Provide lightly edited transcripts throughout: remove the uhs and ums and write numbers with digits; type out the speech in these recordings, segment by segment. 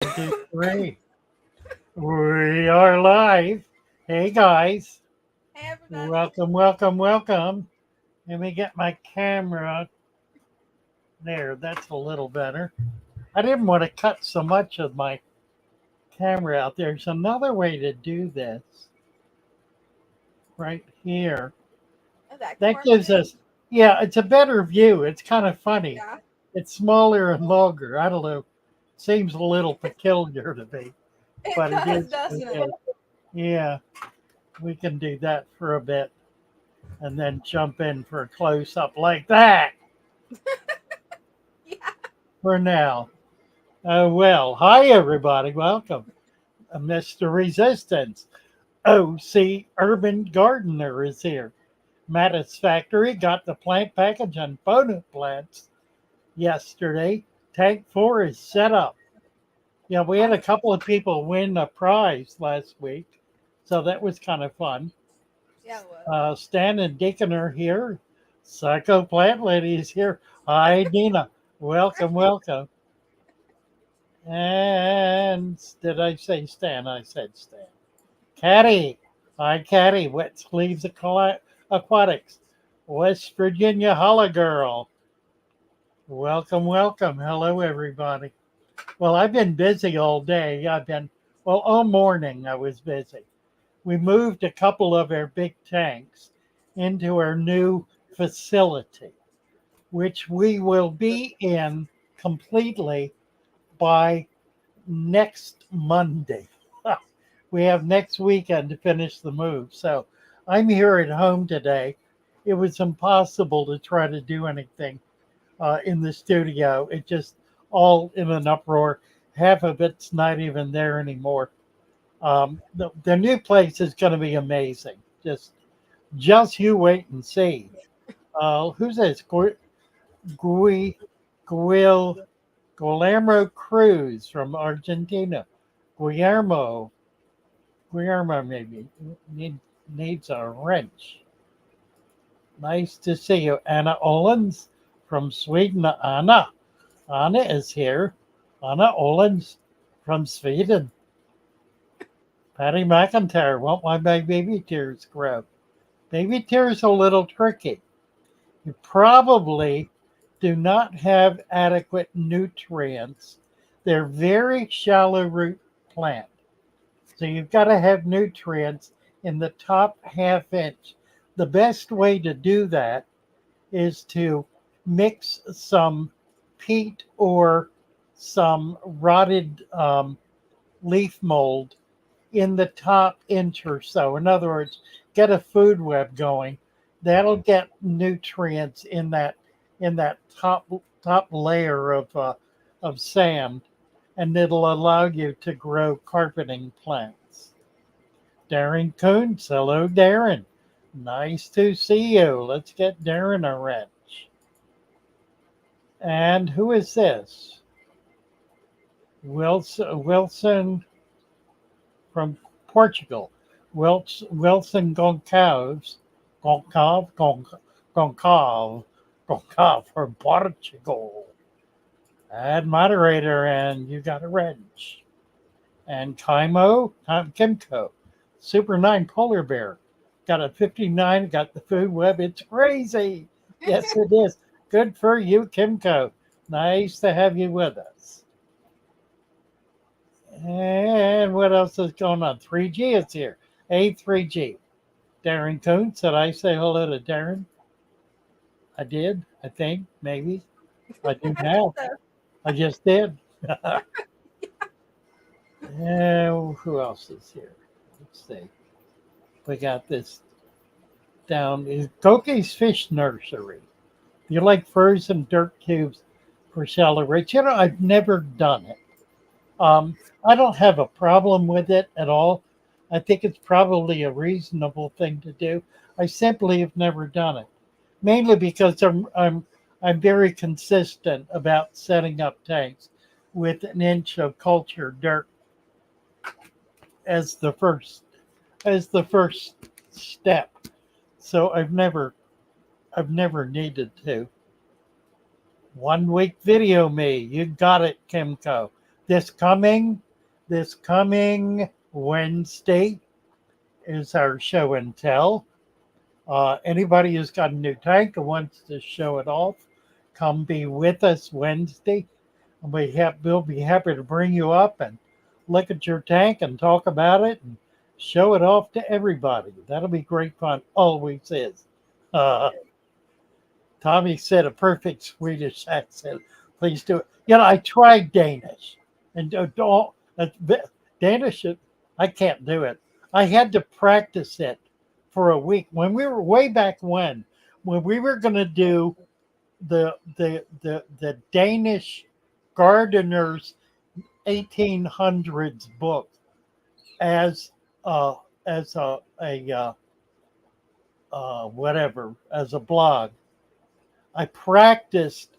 One, two, three. We are live. Hey guys, Hey everybody. welcome, welcome, welcome. Let me get my camera there. That's a little better. I didn't want to cut so much of my camera out. There's another way to do this right here. Oh, that can That work gives too. us, yeah, it's a better view. It's kind of funny. Yeah. It's smaller and longer. I don't know. Seems a little peculiar to me, It but it does, is. doesn't It it? is. Yeah, we can do that for a bit and then jump in for a close up like that Yeah. for now. Well, hi everybody. Welcome. Mr. Resistance. OC Urban Gardener is here. Mattis Factory got the plant package on bonus plants yesterday. Tank 4 is set up. Yeah, we had a Awesome. couple of people win a prize last week, so that was kind of fun. Yeah, it was. Stan and Deacon are here. Psycho Plant Lady is here. Hi, Dina. Welcome, welcome. And did I say Stan? I said Stan. Caddy. Hi, Caddy. Wet Sleeves Aquatics. West Virginia Holla Girl. Welcome, welcome. Hello, everybody. Well, I've been busy all day. Well, all morning I was busy. We moved a couple of our big tanks into our new facility, which we will be in completely by next Monday. We have next weekend to finish the move. So I'm here at home today. It was impossible to try to do anything in the studio. It just all in an uproar. Half of it's not even there anymore. The new place is going to be amazing. Just you wait and see. Who's this? Gui, Guil, Guillermo Cruz from Argentina. Guillermo, Guillermo maybe needs a wrench. Nice to see you. Anna Olens from Sweden. Anna is here. Anna Olens from Sweden. Patty McIntyre won't let my baby tears grow. Baby tears a little tricky. You probably do not have adequate nutrients. They're very shallow root plant. So you've got to have nutrients in the top half inch. The best way to do that is to mix some peat or some rotted leaf mold in the top inch or so. In other words, get a food web going. That'll get nutrients in that top layer of sand, and it'll allow you to grow carpeting plants. Darren Coons, hello, Darren. Nice to see you. Let's get Darren a wrench. And who is this? Wilson from Portugal. Wilson Goncalves from Portugal. Add moderator, and you got a wrench. And Kimco, Super 9 Polar Bear. Got a 59, got the food web. It's crazy. Yes, it is. Good for you, Kimco. Nice to have you with us. And what else is going on? 3G is here. A3G. Darren Coons. Did I say hello to Darren? I did, I think, maybe. I do I think now. so. I just did. And who else is here? Let's see. We got this down. Is Koki's Fish Nursery. You like frozen dirt cubes for shallow rates? You know, I've never done it. I don't have a problem with it at all. I think it's probably a reasonable thing to do. I simply have never done it, mainly because I'm very consistent about setting up tanks with an inch of cultured dirt as the first step. So I've never needed to. 1 week video me. You got it, Kimco. this coming Wednesday is our show and tell. Anybody who's got a new tank and wants to show it off, come be with us Wednesday. We'll be happy to bring you up and look at your tank and talk about it and show it off to everybody. That'll be great fun. Always is. Uh, Tommy said a perfect Swedish accent. Please do it. I tried Danish, and Danish. I can't do it. I had to practice it for a week when we were way back when we were going to do the Danish gardeners 1800s book as as whatever, as a blog. I practiced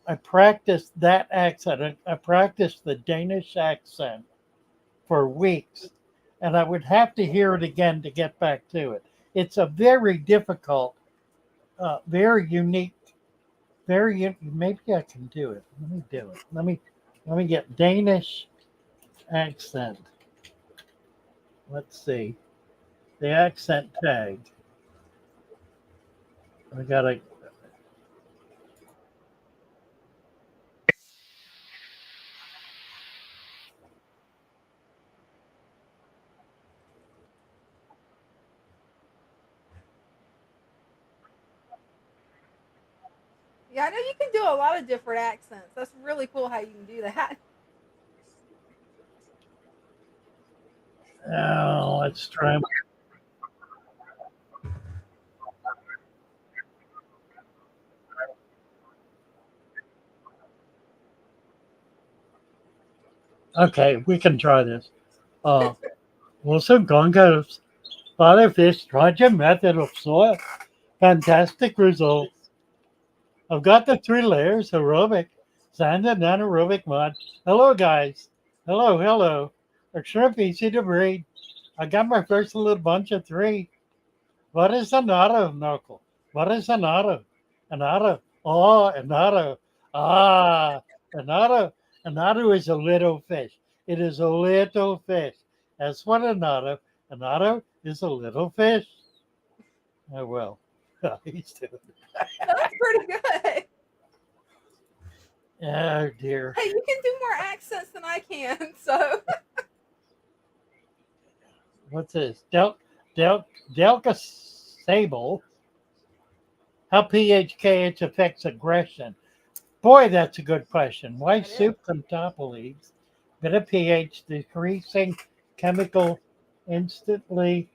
that accent. I practiced the Danish accent for weeks, and I would have to hear it again to get back to it. It's a very difficult, very unique, maybe I can do it. Let me do it. Let me get Danish accent. Let's see. The accent tag. I gotta. Yeah, I know you can do a lot of different accents. That's really cool how you can do that. Oh, let's try. Okay, we can try this. Wilson Gonga's father fish Trojan method of soil. Fantastic results. I've got the 3 layers aerobic, sand and anaerobic mud. Hello, guys. Hello, hello. A shrimp easy to breed. I got my first little bunch of 3. What is an auto, Knuckle? What is an auto? An auto. Oh, an auto. Ah, an auto. An auto is a little fish. It is a little fish. That's what an auto. An auto is a little fish. Oh, well. He's doing it. That's pretty good. Oh, dear. Hey, you can do more accents than I can, so. What's this? Delca Sable. How PHKH affects aggression. Boy, that's a good question. Why That is. soup and topple leaves? Bit of pH decreasing chemical instantly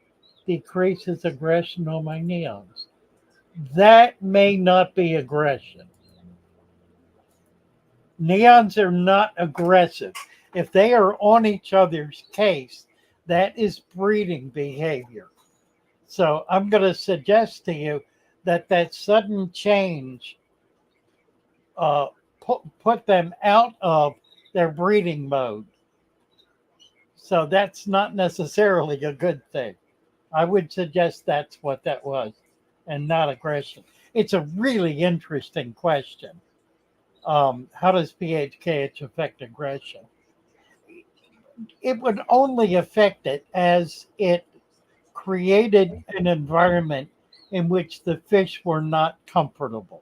decreases aggression on my neons. That may not be aggression. Neons are not aggressive. If they are on each other's case, that is breeding behavior. So I'm going to suggest to you that sudden change put them out of their breeding mode. So that's not necessarily a good thing. I would suggest that's what that was and not aggression. It's a really interesting question. How does PHKH affect aggression? It would only affect it as it created an environment in which the fish were not comfortable.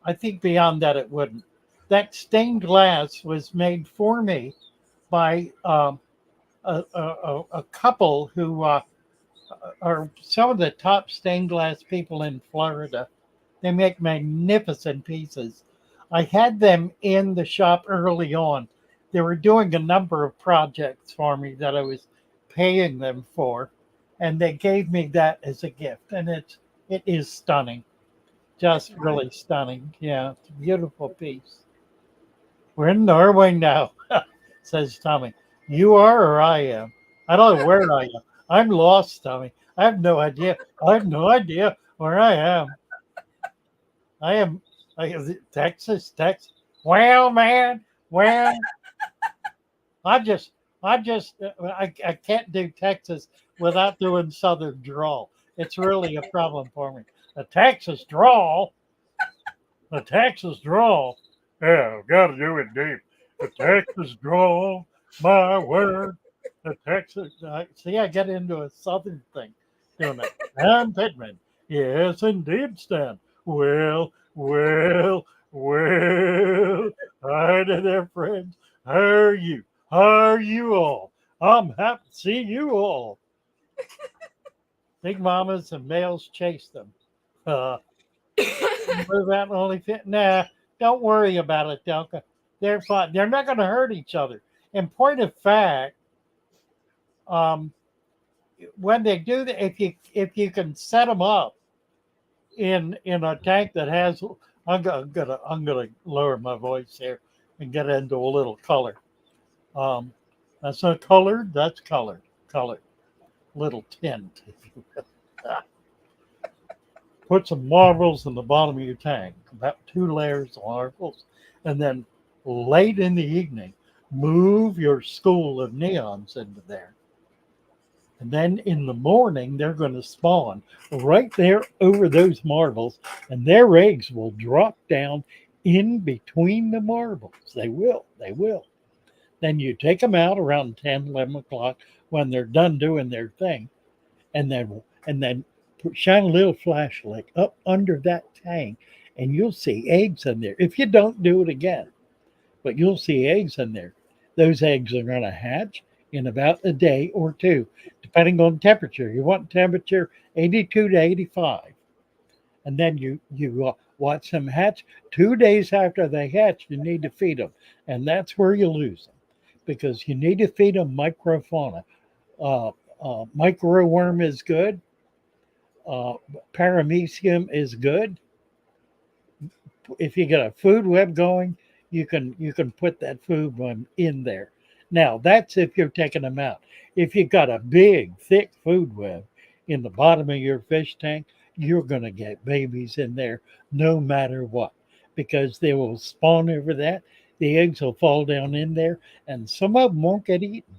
I think beyond that, it wouldn't. That stained glass was made for me by a couple who are some of the top stained glass people in Florida. They make magnificent pieces. I had them in the shop early on. They were doing a number of projects for me that I was paying them for, and they gave me that as a gift. And it is stunning, just really stunning. Yeah, it's a beautiful piece. We're in Norway now, says Tommy. You are or I am? I don't know where I am. I'm lost, Tommy. I have no idea. I have no idea where I am. I am Texas. Well, man. Well, I can't do Texas without doing Southern drawl. It's really a problem for me. The Texas drawl. The Texas drawl. Yeah, got to do it deep. The Texas drawl, my word. The Texas. See, I get into a southern thing doing it. Stan Pittman. Yes, indeed, Stan. Well. Hi to their friends. How are you? How are you all? I'm happy to see you all. Big mamas and males chase them. Uh, move out and only fit. Nah, don't worry about it, Delka. They're fine. They're not going to hurt each other. In point of fact, um, when they do that, if you can set them up in a tank that has, I'm gonna lower my voice here and get into a little color. Um, that's not colored. That's colored. Colored. Little tint, if you will. Put some marbles in the bottom of your tank, about 2 layers of marbles, and then late in the evening, move your school of neons into there. And then in the morning, they're going to spawn right there over those marbles, and their eggs will drop down in between the marbles. They will. They will. Then you take them out around 10, 11 o'clock when they're done doing their thing, and then shine a little flashlight up under that tank, and you'll see eggs in there. If you don't do it again, but you'll see eggs in there. Those eggs are going to hatch in about a day or two, depending on temperature. You want temperature 82 to 85, and then you watch them hatch. 2 days after they hatch, you need to feed them, and that's where you lose them because you need to feed them microfauna. Uh, Microworm is good. Uh, Paramecium is good. If you get a food web going, you can put that food web in there. Now that's if you're taking them out. If you've got a big, thick food web in the bottom of your fish tank, you're going to get babies in there no matter what because they will spawn over that. The eggs will fall down in there, and some of them won't get eaten.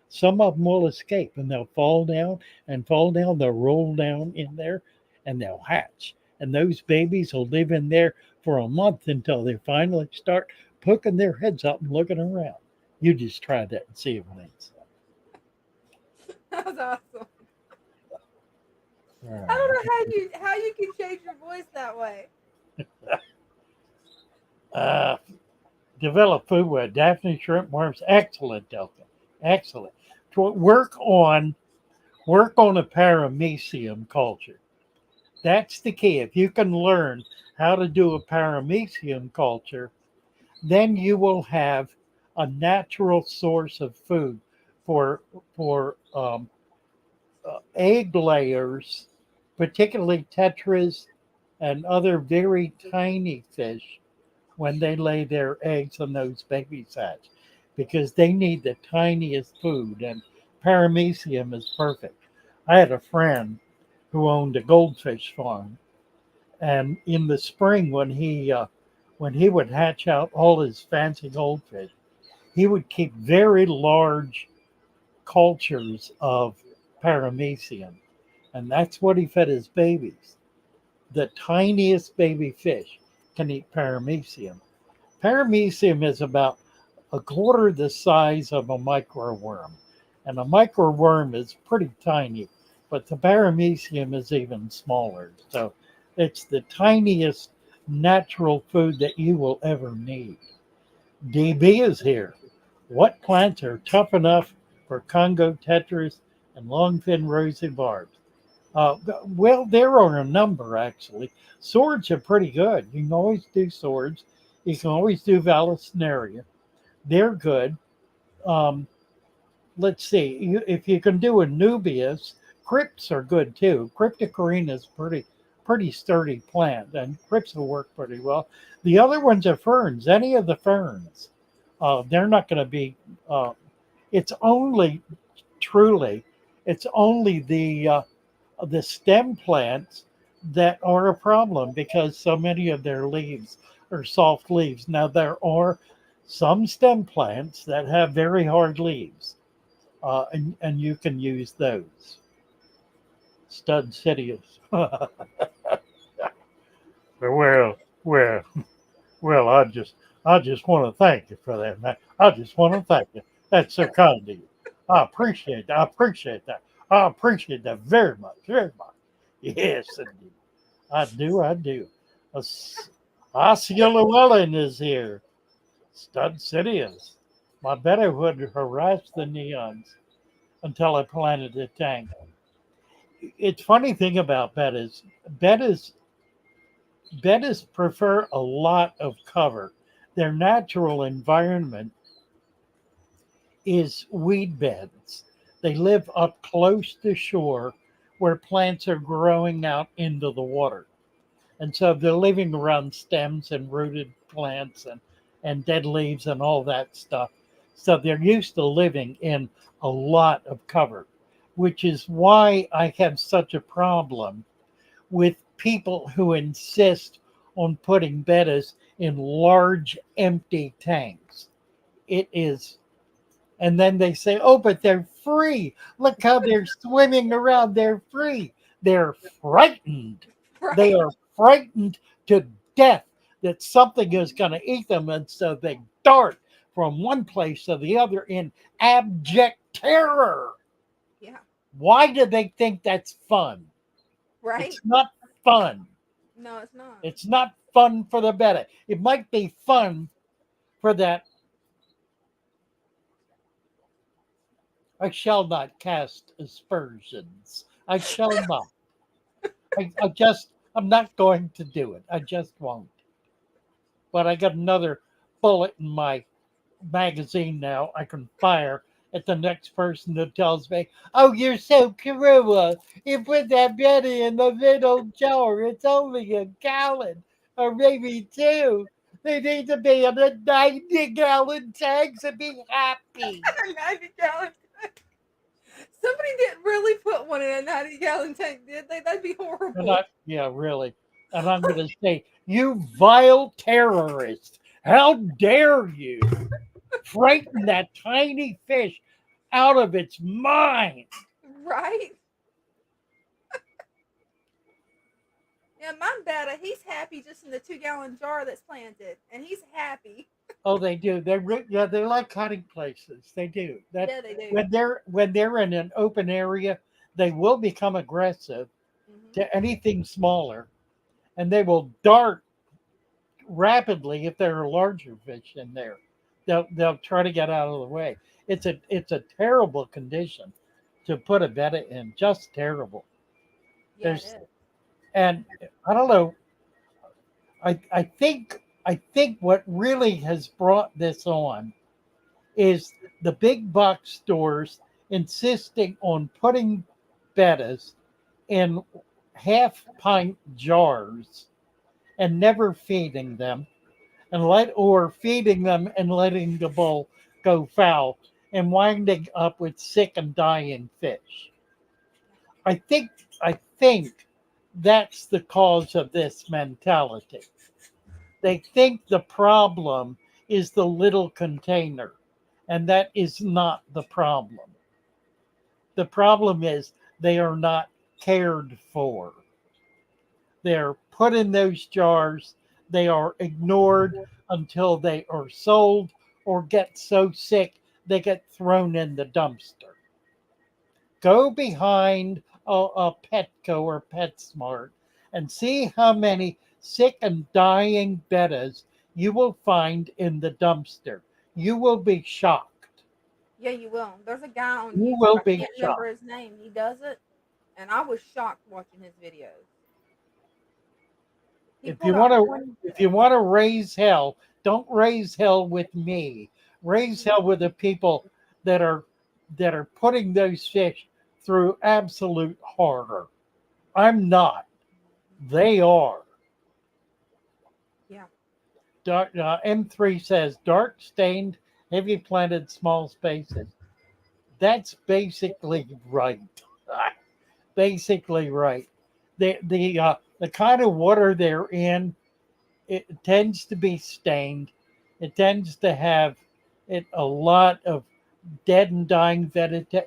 Some of them will escape and they'll fall down and fall down. They'll roll down in there and they'll hatch. And those babies will live in there for a month until they finally start poking their heads up and looking around. You just try that and see if it ain't so. That was awesome. All I don't right. know how you can change your voice that way. Uh, Develop food web. Daphne shrimp worms. Excellent, Delta. Excellent. Work on a paramecium culture. That's the key. If you can learn how to do a paramecium culture, then you will have a natural source of food for egg layers, particularly tetras and other very tiny fish when they lay their eggs on those baby hatch because they need the tiniest food and paramecium is perfect. I had a friend who owned a goldfish farm, and in the spring when he would hatch out all his fancy goldfish, he would keep very large cultures of paramecium, and that's what he fed his babies. The tiniest baby fish can eat paramecium. Paramecium is about a quarter the size of a microworm, and a microworm is pretty tiny, but the paramecium is even smaller. So it's the tiniest natural food that you will ever need. DB is here. What plants are tough enough for Congo tetras and longfin rosy barbs? Well, there are a number actually. Swords are pretty good. You can always do swords. You can always do Vallisneria. They're good. Um, let's see. If you can do a Nubius, crypts are good too. Cryptocarina is pretty sturdy plant, and crypts will work pretty well. The other ones are ferns. Any of the ferns, they're not going to be. Uh, it's only truly, it's only the stem plants that are a problem because so many of their leaves are soft leaves. Now there are some stem plants that have very hard leaves, and you can use those. Stud Sidious. well, well, well. I I just want to thank you for that, man. I just want to thank you. That's so kind of you. I appreciate that. I appreciate that. I appreciate that very much, very much. Yes, indeed. I do. I do. Osceola Llewellyn is here. Stud City is. My Betty would harass the neons until I planted the tank. It's funny thing about bettas, bettas prefer a lot of cover. Their natural environment is weed beds. They live up close to shore where plants are growing out into the water. And so they're living around stems and rooted plants and dead leaves and all that stuff. So they're used to living in a lot of cover, which is why I have such a problem with people who insist on putting bettas in large empty tanks. It is, and then they say, oh, but they're free. Look how they're swimming around. They're free. They're frightened. They Right. are frightened to death that something is going to eat them. And so they dart from one place to the other in abject terror. Yeah. Why do they think that's fun? Right. It's not fun. No, it's not. It's not fun for the betta. It might be fun for that. I shall not cast aspersions. I shall not. I'm not going to do it. I just won't. But I got another bullet in my magazine now. I can fire at the next person that tells me, oh, you're so cruel. You put that Betty in the middle jar. It's only a gallon or maybe two. They need to be in the 90-gallon tanks and be happy. 90-gallon. Somebody didn't really put one in a 90-gallon tank, did they? That'd be And horrible. yeah, really. And I'm going to say, you vile terrorist, how dare you frighten that tiny fish out of its mind? Right? Yeah, my betta, he's happy just in the 2-gallon jar that's planted, and he's happy. Oh, they do. Yeah, they like hiding places. They do. That Yeah, they do. when they're in an open area, they will become aggressive Hmm. to anything smaller, and they will dart rapidly if there are larger fish in there. They'll try to get out of the way. It's a terrible condition to put a betta in. Just terrible. Yeah, it There's is. and I don't know. I think what really has brought this on is the big box stores insisting on putting bettas in half pint jars and never feeding them or feeding them and letting the bowl go foul and winding up with sick and dying fish. I think that's the cause of this mentality. They think the problem is the little container, and that is not the problem. The problem is they are not cared for. They're put in those jars, they are ignored until they are sold or get so sick they get thrown in the dumpster. Go behind a Petco or PetSmart and see how many sick and dying bettas you will find in the dumpster. You will be shocked. Yeah, you will. There's a guy on You YouTube. will I be can't remember shocked. his name. He does it, and I was shocked watching his videos. He If you pulled want out to one. if you want to raise hell, don't raise hell with me. Raise hell with the people that are putting those fish through absolute horror. I'm not. They are. Yeah. M3 says dark stained, heavy planted small spaces. That's basically right. Basically right. The kind of water they're in, it tends to be stained. It tends to have a lot of dead and dying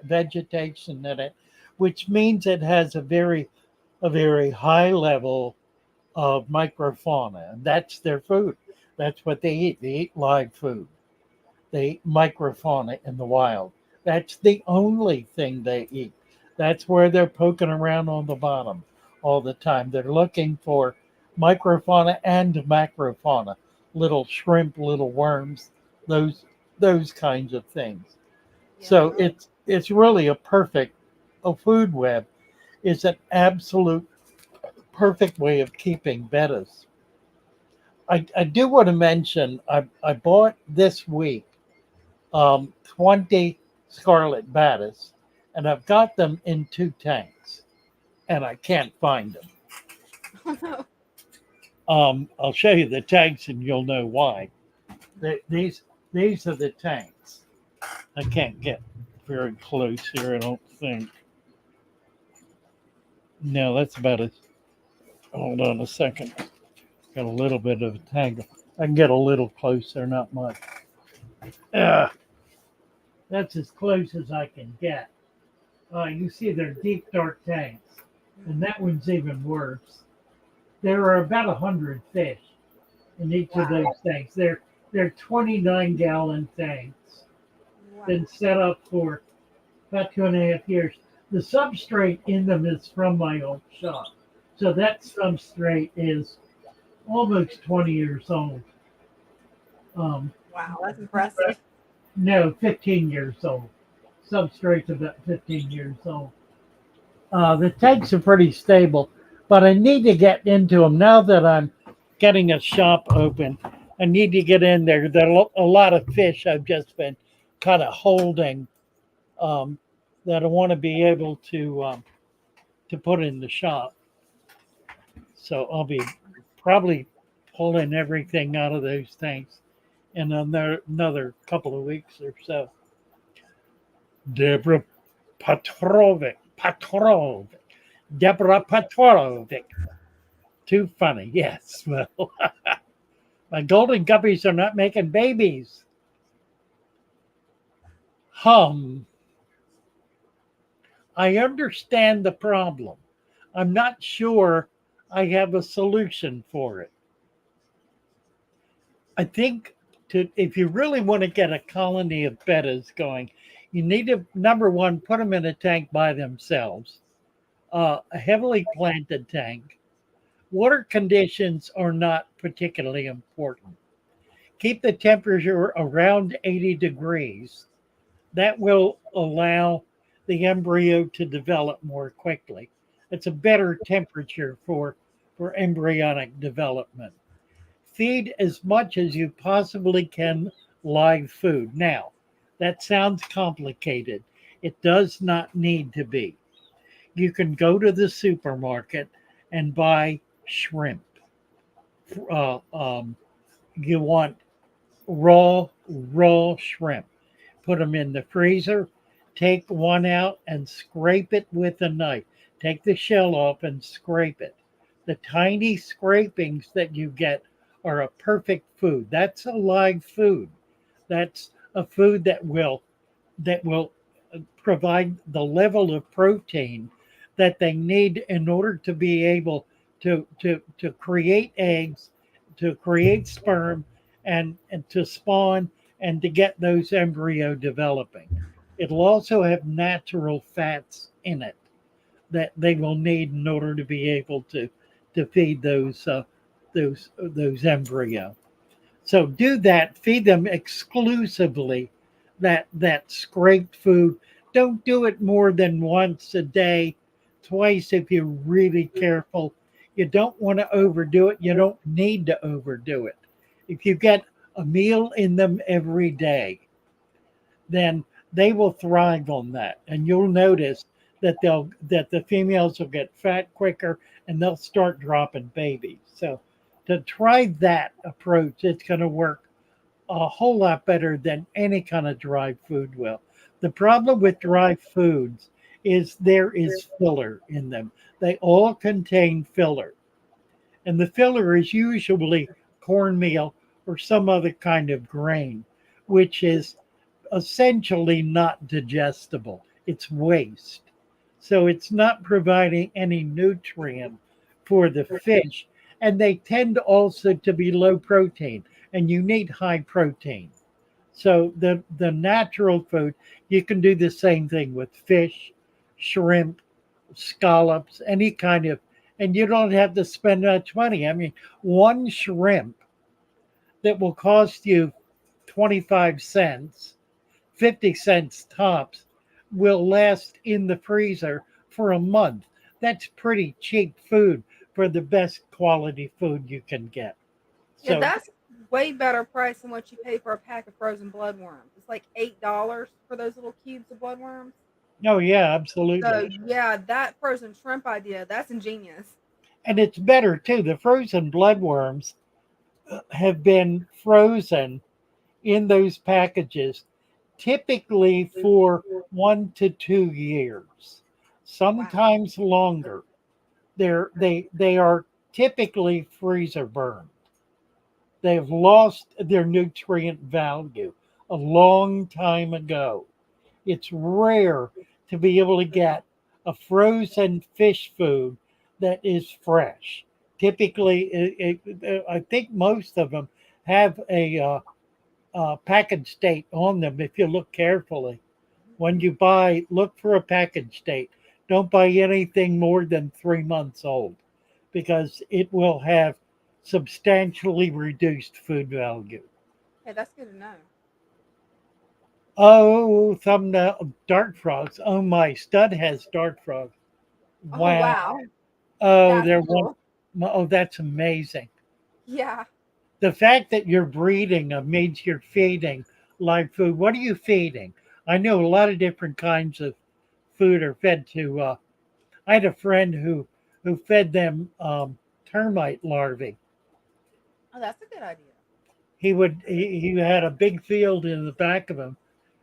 vegetation in it, which means it has a very high level of microfauna, and that's their food. That's what they eat. They eat live food. They eat microfauna in the wild. That's the only thing they eat. That's where they're poking around on the bottom all the time. They're looking for microfauna and macrofauna, little shrimp, little worms, those those kinds of things. Yeah. So it's really a food web is an absolute perfect way of keeping bettas. I do want to mention I bought this week 20 scarlet battis, and I've got them in 2 tanks, and I can't find them. Oh no. I'll show you the tanks, and you'll know why. These are the tanks. I can't get very close here. I don't think. No, that's about it. Hold on a second. Got a little bit of a tangle. I can get a little closer, not much. Uh, that's as close as I can get. You see, they're deep, dark tanks, and that one's even worse. There are about 100 fish in each of those Wow. tanks. They're 29-gallon tanks, Wow. been set up for about 2.5 years. The substrate in them is from my old shop, so that substrate is almost 20 years old. Um, Wow, that's impressive. no, 15 years old. Substrate's about 15 years old. The tanks are pretty stable, but I need to get into them now that I'm getting a shop open. I need to get in there. There are a lot of fish I've just been kind of holding um, that I want to be able to put in the shop. So I'll be probably pulling everything out of those tanks in another couple of weeks or so. Deborah Patrovic, Deborah Patrovic. Too funny, yes. Well, my golden guppies are not making babies. Hum. I understand the problem. I'm not sure I have a solution for it. I think if you really want to get a colony of bettas going, you need to, number one, put them in a tank by themselves, a heavily planted tank. Water conditions are not particularly important. Keep the temperature around 80 degrees. That will allow the embryo to develop more quickly. It's a better temperature for embryonic development. Feed as much as you possibly can live food. Now, that sounds complicated. It does not need to be. You can go to the supermarket and buy shrimp. You want raw shrimp. Put them in the freezer. Take one out and scrape it with a knife. Take the shell off and scrape it. The tiny scrapings that you get are a perfect food. That's a live food. That's a food that will provide the level of protein that they need in order to be able to create eggs, to create sperm, and to spawn and to get those embryo developing. It'll also have natural fats in it that they will need in order to be able to feed those embryo. So do that. Feed them exclusively that scraped food. Don't do it more than once a day, twice if you're really careful. You don't want to overdo it. You don't need to overdo it. If you get a meal in them every day, then they will thrive on that. And you'll notice that the females will get fat quicker and they'll start dropping babies. So to try that approach, it's going to work a whole lot better than any kind of dry food will. The problem with dry foods is there is filler in them. They all contain filler. And the filler is usually cornmeal or some other kind of grain, which is essentially not digestible. It's waste. So it's not providing any nutrient for the fish. And they tend also to be low protein. and you need high protein. So the natural food, you can do the same thing with fish, shrimp, scallops, any kind of, and you don't have to spend much money. I mean, one shrimp that will cost you 25 cents, 50 cents tops, will last in the freezer for a month. That's pretty cheap food for the best quality food you can get. Yeah, So, that's way better price than what you pay for a pack of frozen bloodworms. It's like $8 for those little cubes of bloodworms. oh, yeah, absolutely. So yeah, that frozen shrimp idea, that's ingenious. And it's better too. The frozen bloodworms have been frozen in those packages typically for 1 to 2 years, Wow. sometimes longer. They are typically freezer burned. They've lost their nutrient value a long time ago. It's rare to be able to get a frozen fish food that is fresh. Typically, I think most of them have a package date on them if you look carefully. When you buy, look for a package date. Don't buy anything more than 3 months old because it will have substantially reduced food value. Hey, that's good to know. Oh, some dart frogs. Oh, my stud has dart frogs. Oh Wow. wow. Oh, That's they're one. cool. Oh, that's amazing. Yeah. The fact that you're breeding means you're feeding live food. What are you feeding? I know a lot of different kinds of food are fed to. I had a friend who fed them termite larvae. Oh, that's a good idea. He had a big field in the back of him,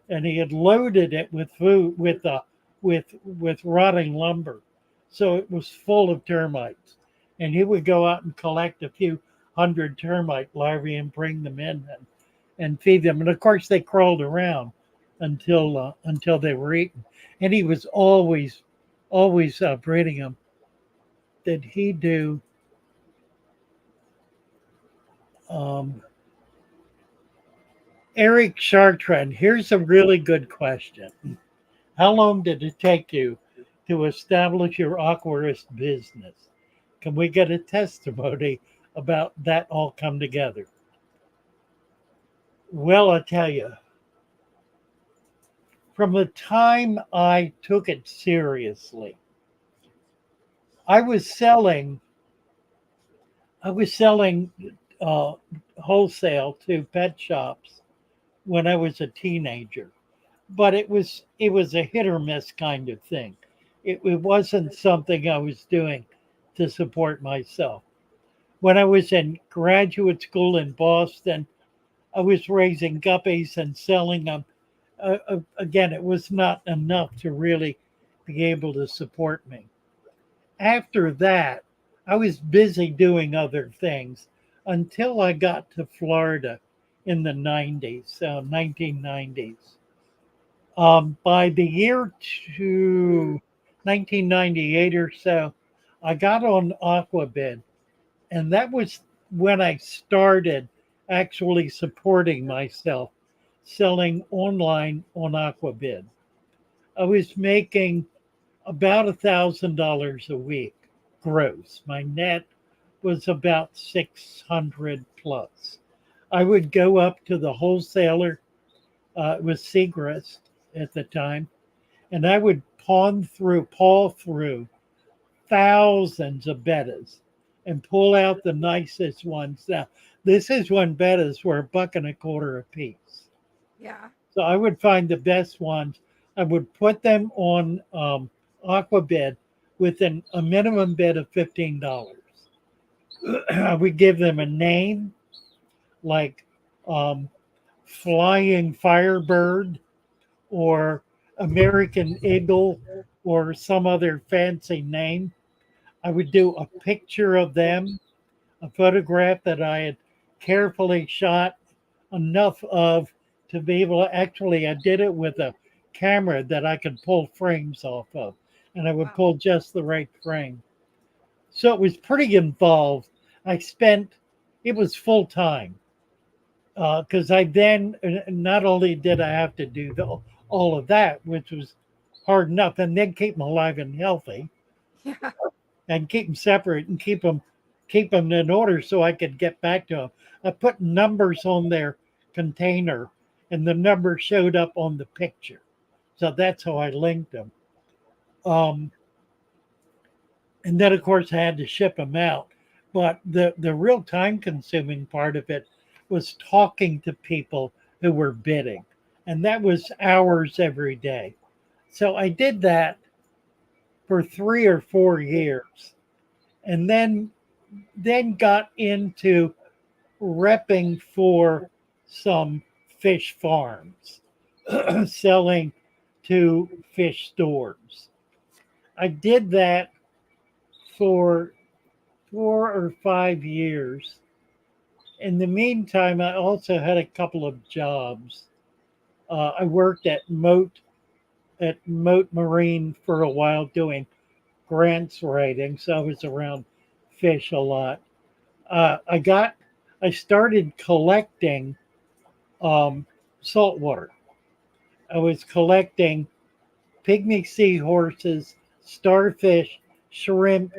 and he had loaded it with food with rotting lumber, so it was full of termites. And he would go out and collect a few hundred termite larvae and bring them in and feed them. And of course, they crawled around until they were eaten. And he was always breeding them. Did he do? Um, Eric Chartrand, here's a really good question. How long did it take you to establish your aquarist business? Can we get a testimony about that all come together? Well, I tell you, from the time I took it seriously, I was selling, I was selling uh, wholesale to pet shops when I was a teenager, but it was a hit or miss kind of thing. It wasn't something I was doing to support myself. When I was in graduate school in Boston, I was raising guppies and selling them. Again, it was not enough to really be able to support me. After that, I was busy doing other things until I got to Florida in the 90s, 1990s. By the year to 1998 or so, I got on Aquabid, and that was when I started actually supporting myself selling online on Aquabid. I was making about $1,000 a week gross. My net was about 600 plus. I would go up to the wholesaler, it was Segrest at the time, and I would paw through thousands of bettas and pull out the nicest ones. Now, this is when bettas were $1.25 a piece. Yeah. So I would find the best ones. I would put them on Aquabid with a minimum bid of $15. I would give them a name like um, Flying Firebird or American Eagle or some other fancy name. I would do a picture of them, a photograph that I had carefully shot enough of to be able to actually, I did it with a camera that I could pull frames off of, and I would Wow. pull just the right frame. So it was pretty involved. I spent, it was full time. Because I then not only did I have to do all of that, which was hard enough, and then keep them alive and healthy, Yeah. and keep them separate and keep them in order so I could get back to them. I put numbers on their container, and the number showed up on the picture, so that's how I linked them. Um, and then of course I had to ship them out. But the real time consuming part of it was talking to people who were bidding, and that was hours every day. So I did that for 3 or 4 years, and then got into repping for some fish farms, selling to fish stores. I did that for 4 or 5 years. In the meantime, I also had a couple of jobs. I worked at Moat Marine for a while doing grants writing, so I was around fish a lot. Uh, I got I started collecting um, saltwater. I was collecting pygmy seahorses, starfish, shrimp,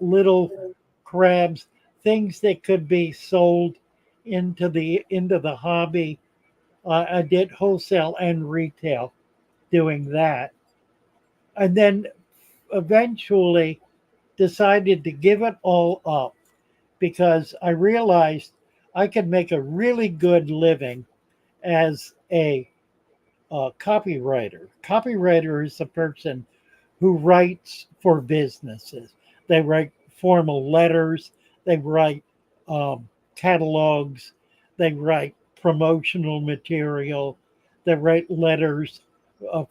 little crabs, things that could be sold into the hobby. I did wholesale and retail doing that, and then eventually decided to give it all up because I realized I could make a really good living as a copywriter. Copywriter is a person who writes for businesses. They write formal letters, they write catalogs, they write promotional material, they write letters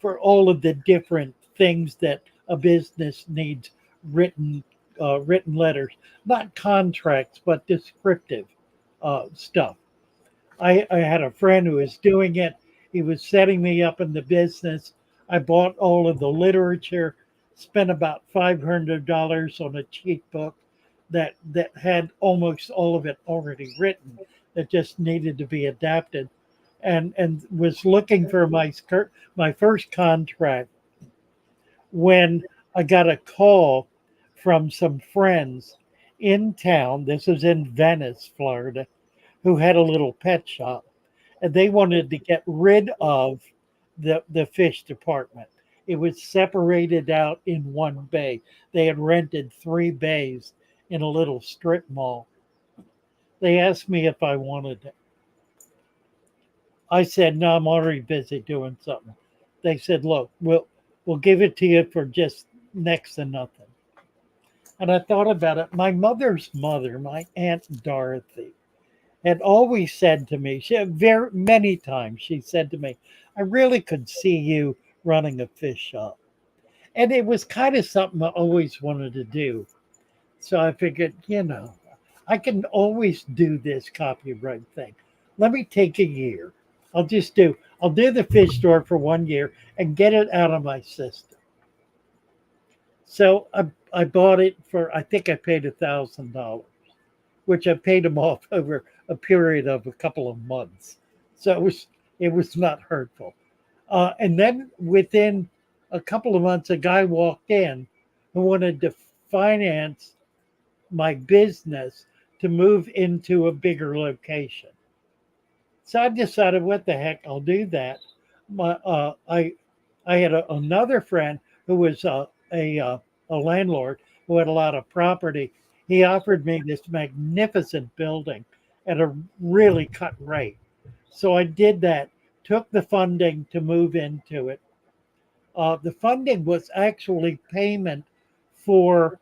for all of the different things that a business needs written written letters, not contracts, but descriptive stuff. I had a friend who was doing it. He was setting me up in the business. I bought all of the literature, spent about $500 on a cheap book that had almost all of it already written, that just needed to be adapted, and was looking for my first contract when I got a call from some friends in town. This was in Venice, Florida, who had a little pet shop, and they wanted to get rid of the fish department. It was separated out in one bay. They had rented 3 bays in a little strip mall. They asked me if I wanted it. I said, no, I'm already busy doing something. They said, look, we'll give it to you for just next to nothing. And I thought about it. My mother's mother, my Aunt Dorothy, had always said to me, she very many times she said to me, I really could see you running a fish shop. And it was kind of something I always wanted to do. So I figured, I can always do this copyright thing. Let me take a year. I'll do the fish store for 1 year and get it out of my system. So I bought it for, I think I paid $1,000, which I paid him off over a period of a couple of months. So it was not hurtful. And then within a couple of months, a guy walked in who wanted to finance my business to move into a bigger location. So I decided, what the heck, I'll do that. I had another friend who was a landlord who had a lot of property. He offered me this magnificent building at a really cut rate. So I did that, took the funding to move into it. The funding was actually payment for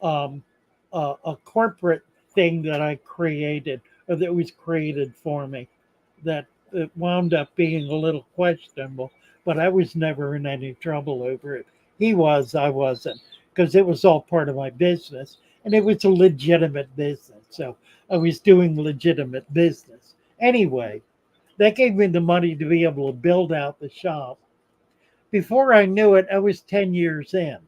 a corporate thing that I created, or that was created for me, that it wound up being a little questionable, but I was never in any trouble over it. He was, I wasn't, because it was all part of my business, and it was a legitimate business. So I was doing legitimate business. Anyway, that gave me the money to be able to build out the shop. Before I knew it, I was 10 years in.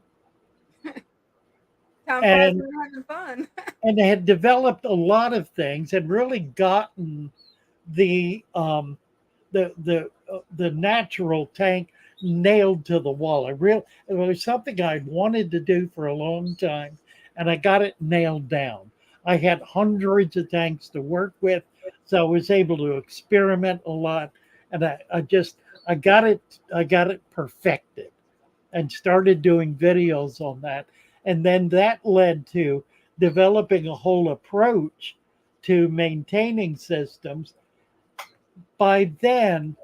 Time flies And when you're having fun. and had developed a lot of things, had really gotten the the natural tank nailed to the wall. It was something I'd wanted to do for a long time, and I got it nailed down. I had hundreds of tanks to work with, so I was able to experiment a lot, and I got it perfected and started doing videos on that. And then that led to developing a whole approach to maintaining systems. By then,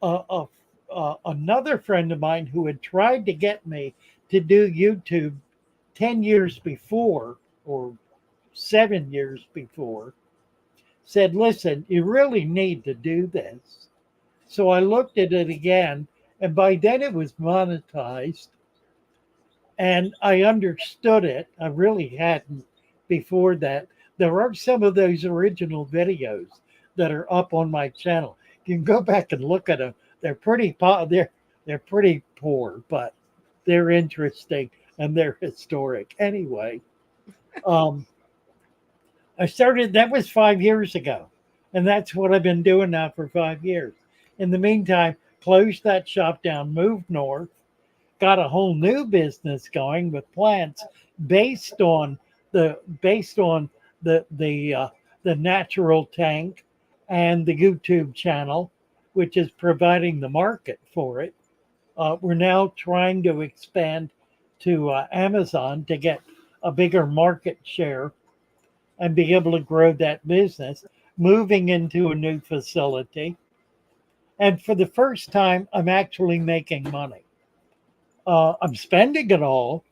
uh, uh, another friend of mine who had tried to get me to do YouTube 10 years before, or 7 years before, said, listen, you really need to do this. So I looked at it again, and by then it was monetized, and I understood it. I really hadn't before that. There are some of those original videos that are up on my channel. You can go back and look at them. They're pretty poor, but they're interesting and they're historic. Anyway, um, I started. That was 5 years ago, and that's what I've been doing now for 5 years. In the meantime, closed that shop down, moved north, got a whole new business going with plants based on based on the natural tank and the YouTube channel, which is providing the market for it. We're now trying to expand to Amazon to get a bigger market share and be able to grow that business, moving into a new facility. And for the first time, I'm actually making money. I'm spending it all,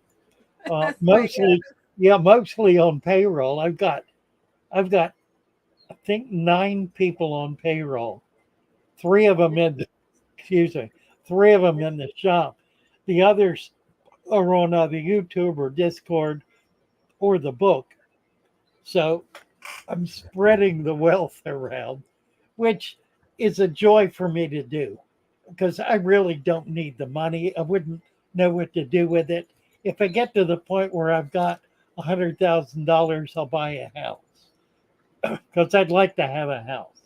That's the way it mostly, goes. yeah, mostly on payroll. I've got, I think 9 people on payroll. Three of them in, the, excuse me, 3 of them in the shop. The others are on the YouTube or Discord or the book. So I'm spreading the wealth around, which is a joy for me to do because I really don't need the money. I wouldn't know what to do with it. If I get to the point where I've got $100,000, I'll buy a house because I'd like to have a house.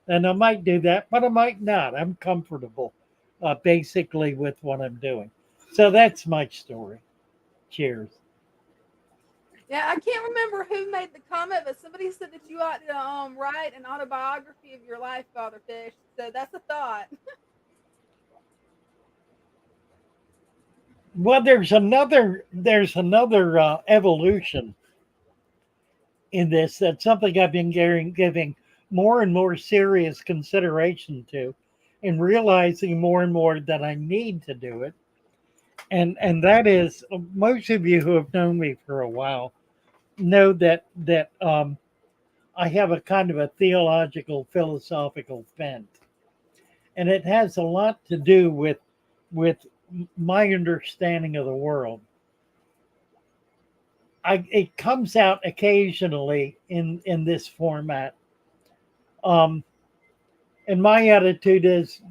And I might do that, but I might not. I'm comfortable basically with what I'm doing. So that's my story. Cheers. Yeah, I can't remember who made the comment, but somebody said that you ought to write an autobiography of your life, Father Fish. So that's a thought. Well, there's another evolution in this. That's something I've been giving more and more serious consideration to, and realizing more and more that I need to do it. And that is, most of you who have known me for a while know that I have a kind of a theological philosophical bent, and it has a lot to do with my understanding of the world. It comes out occasionally in this format. Um, and my attitude is,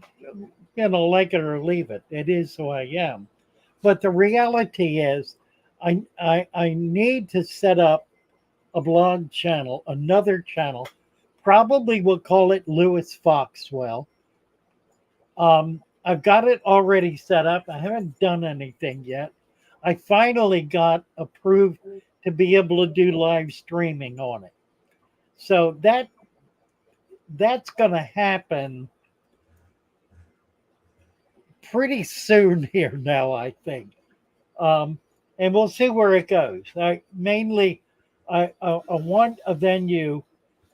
like it or leave it. It is who I am. But the reality is, I need to set up a blog channel, another channel. Probably we'll call it Louis Foxwell. I've got it already set up. I haven't done anything yet. I finally got approved to be able to do live streaming on it. So that's going to happen pretty soon here now, I think. Um, and we'll see where it goes. I want a venue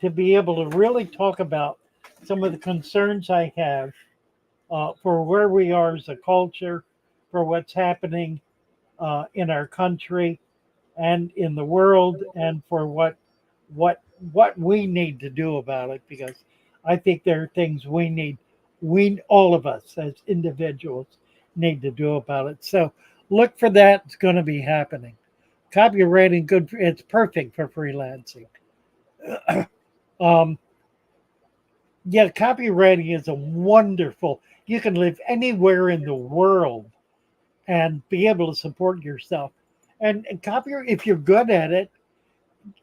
to be able to really talk about some of the concerns I have for where we are as a culture, for what's happening in our country and in the world, and for what we need to do about it. Because I think there are things we all of us as individuals need to do about it. So look for that. It's going to be happening. Copywriting good. It's perfect for freelancing. um, yeah, copywriting is a wonderful. You can live anywhere in the world and be able to support yourself. And if you're good at it,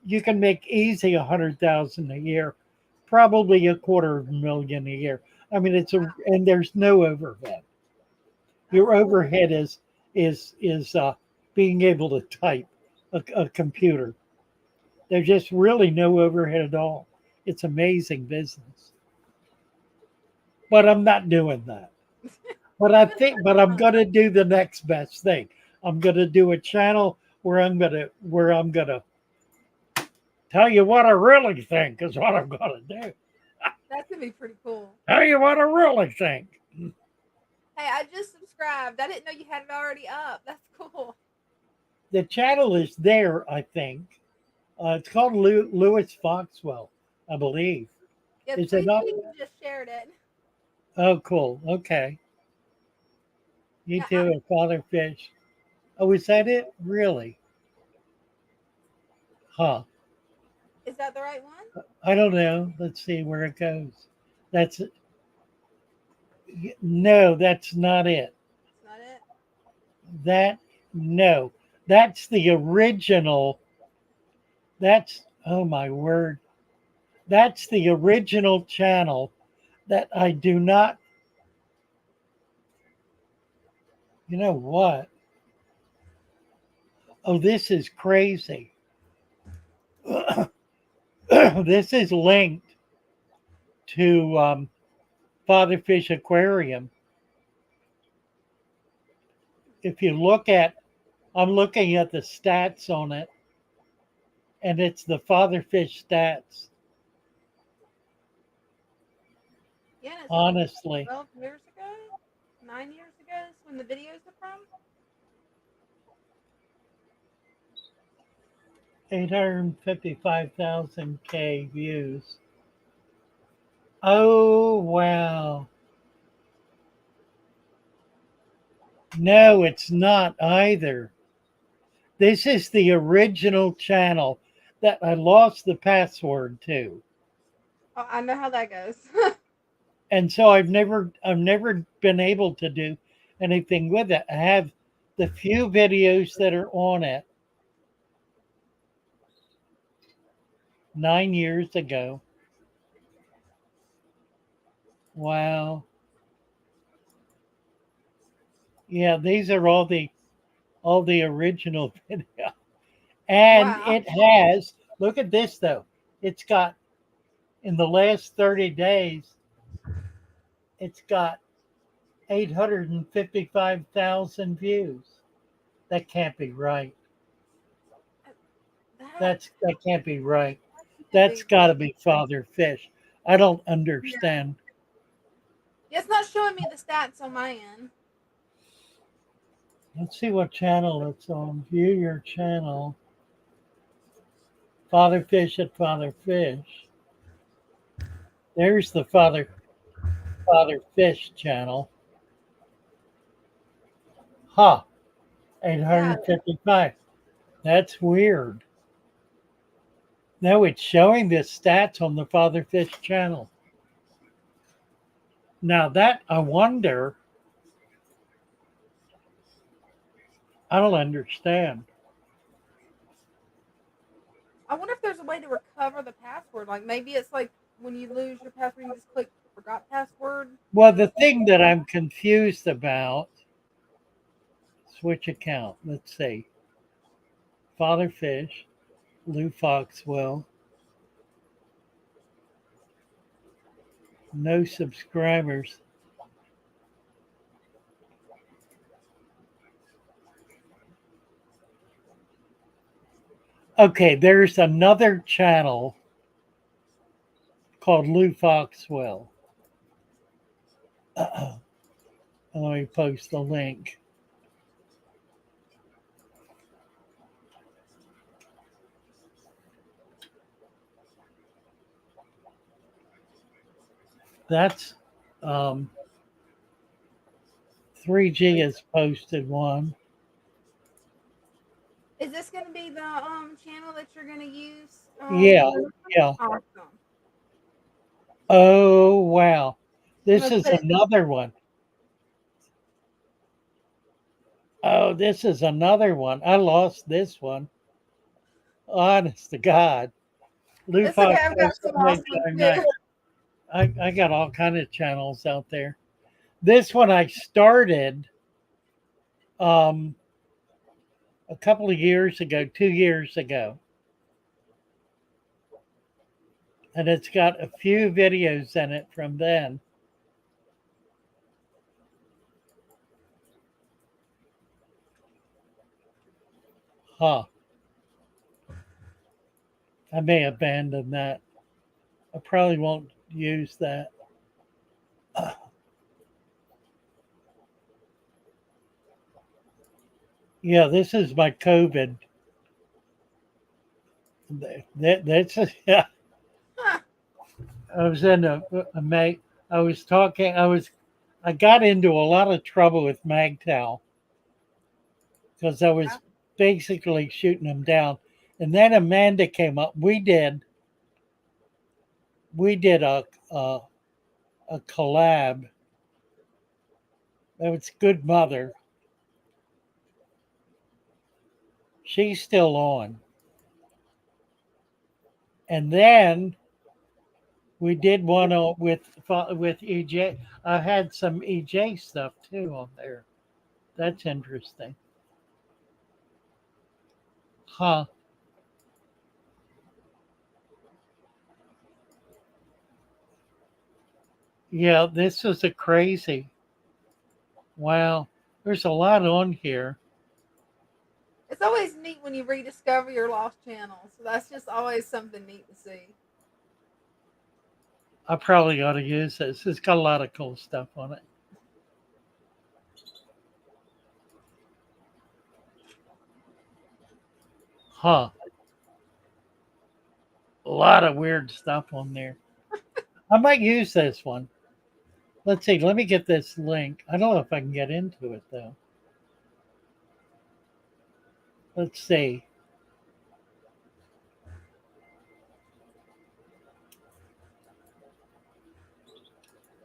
you can make easy 100,000 a year. probably a $250,000 a year. I mean, and there's no overhead. Your overhead is being able to type a computer. There's just really no overhead at all. It's amazing business. But I'm not doing that. But I'm gonna do the next best thing. I'm gonna do a channel where I'm gonna tell you what I really think is what I'm gonna do. That could be pretty cool. Tell you what I really think. Hey, I just subscribed. I didn't know you had it already up. That's cool. The channel is there, I think. It's called Louis Foxwell, I believe. Yeah, Is it three not? people just shared it. Oh, cool. Okay. You Yeah, too, a father fish. Oh, is that it? Really? Huh. is that the right one? I don't know. Let's see where it goes. That's no, that's not it. That's not it. That no. That's the original. That's oh my word. That's the original channel that I do not. You know what? Oh, this is crazy. This is linked to Father Fish Aquarium. If you look at, I'm looking at the stats on it, and it's the Father Fish stats. Yeah, and it's like Honestly, 12 years ago, 9 years ago is when the videos are from. 855,000 K views. Oh wow! No, it's not either. This is the original channel that I lost the password to. Oh, I know how that goes. And so I've never been able to do anything with it. I have the few videos that are on it 9 years ago. Wow. Yeah, these are all the original video. And Wow. it has, look at this though. It's got in the last 30 days, it's got 855,000 views. That can't be right. That That can't be right. can't That's be got to right. be Father Fish. I don't Yeah. understand. Yeah, it's not showing me the stats on my end. Let's see what channel it's on. View your channel. Father Fish at Father Fish. There's the Father Fish channel. Huh. Yeah, 855. That's weird. No, it's showing the stats on the Father Fish channel. Now that I wonder, I don't understand. I wonder if there's a way to recover the password. Like maybe it's like when you lose your password, you just click forgot password. Well, the thing that I'm confused about, switch account. Let's see. Father Fish, Lou Foxwell, no subscribers. Okay, there's another channel called Lou Foxwell. Let me post the link. That's 3G has posted one. Is this going to be the channel that you're going to use? Yeah, yeah. Awesome. Oh, wow. I'm This gonna is put it. another one. Oh, this is another one. I lost this one. Honest to God. Lou It's okay. Fox I've got posted some late awesome ones Saturday too. night. I got all kind of channels out there. This one I started um, a couple of years ago, 2 years ago, and it's got a few videos in it from then. Huh. I may abandon that. I probably won't use that. Yeah, this is my COVID. That's yeah. Huh. I was in a mag. I was talking. I got into a lot of trouble with Magtal because I Yeah. was basically shooting them down. And then Amanda came up. We did a collab. That was Good Mother. She's still on. And then we did one with EJ. I had some EJ stuff too on there. That's interesting. Huh. Yeah, this is a crazy. Wow. There's a lot on here. It's always neat when you rediscover your lost channels. So that's just always something neat to see. I probably ought to use this. It's got a lot of cool stuff on it. Huh. A lot of weird stuff on there. I might use this one. Let's see. Let me get this link. I don't know if I can get into it though. Let's see.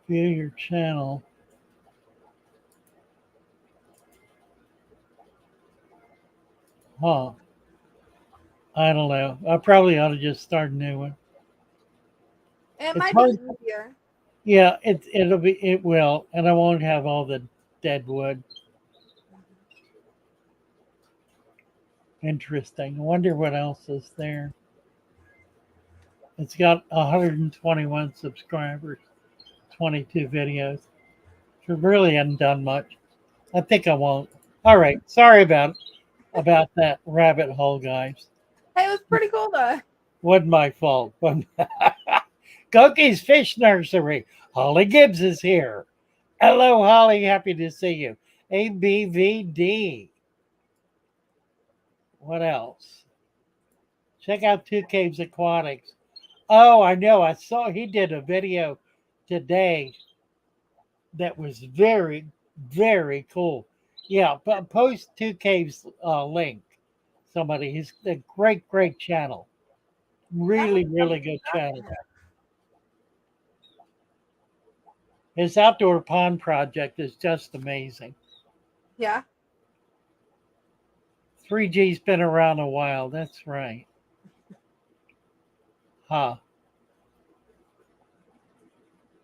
View your channel. Huh. I don't know. I probably ought to just start a new one. And it It's might be hard. easier. Yeah, it will, and I won't have all the dead wood. Interesting. I wonder what else is there. It's got 121 subscribers, 22 videos. So really hadn't done much. I think I won't. All right. Sorry about that rabbit hole, guys. Hey, it was pretty cool though. Wasn't my fault. Cookie's Fish Nursery. Holly Gibbs is here. Hello, Holly. Happy to see you. ABVD. What else? Check out Two Caves Aquatics. Oh, I know. I saw he did a video today that was very, very cool. Yeah, but post Two Caves link. Somebody, he's a great, great channel. That was Really, really something good channel. different. His outdoor pond project is just amazing. Yeah. 3G's been around a while. That's right. Huh.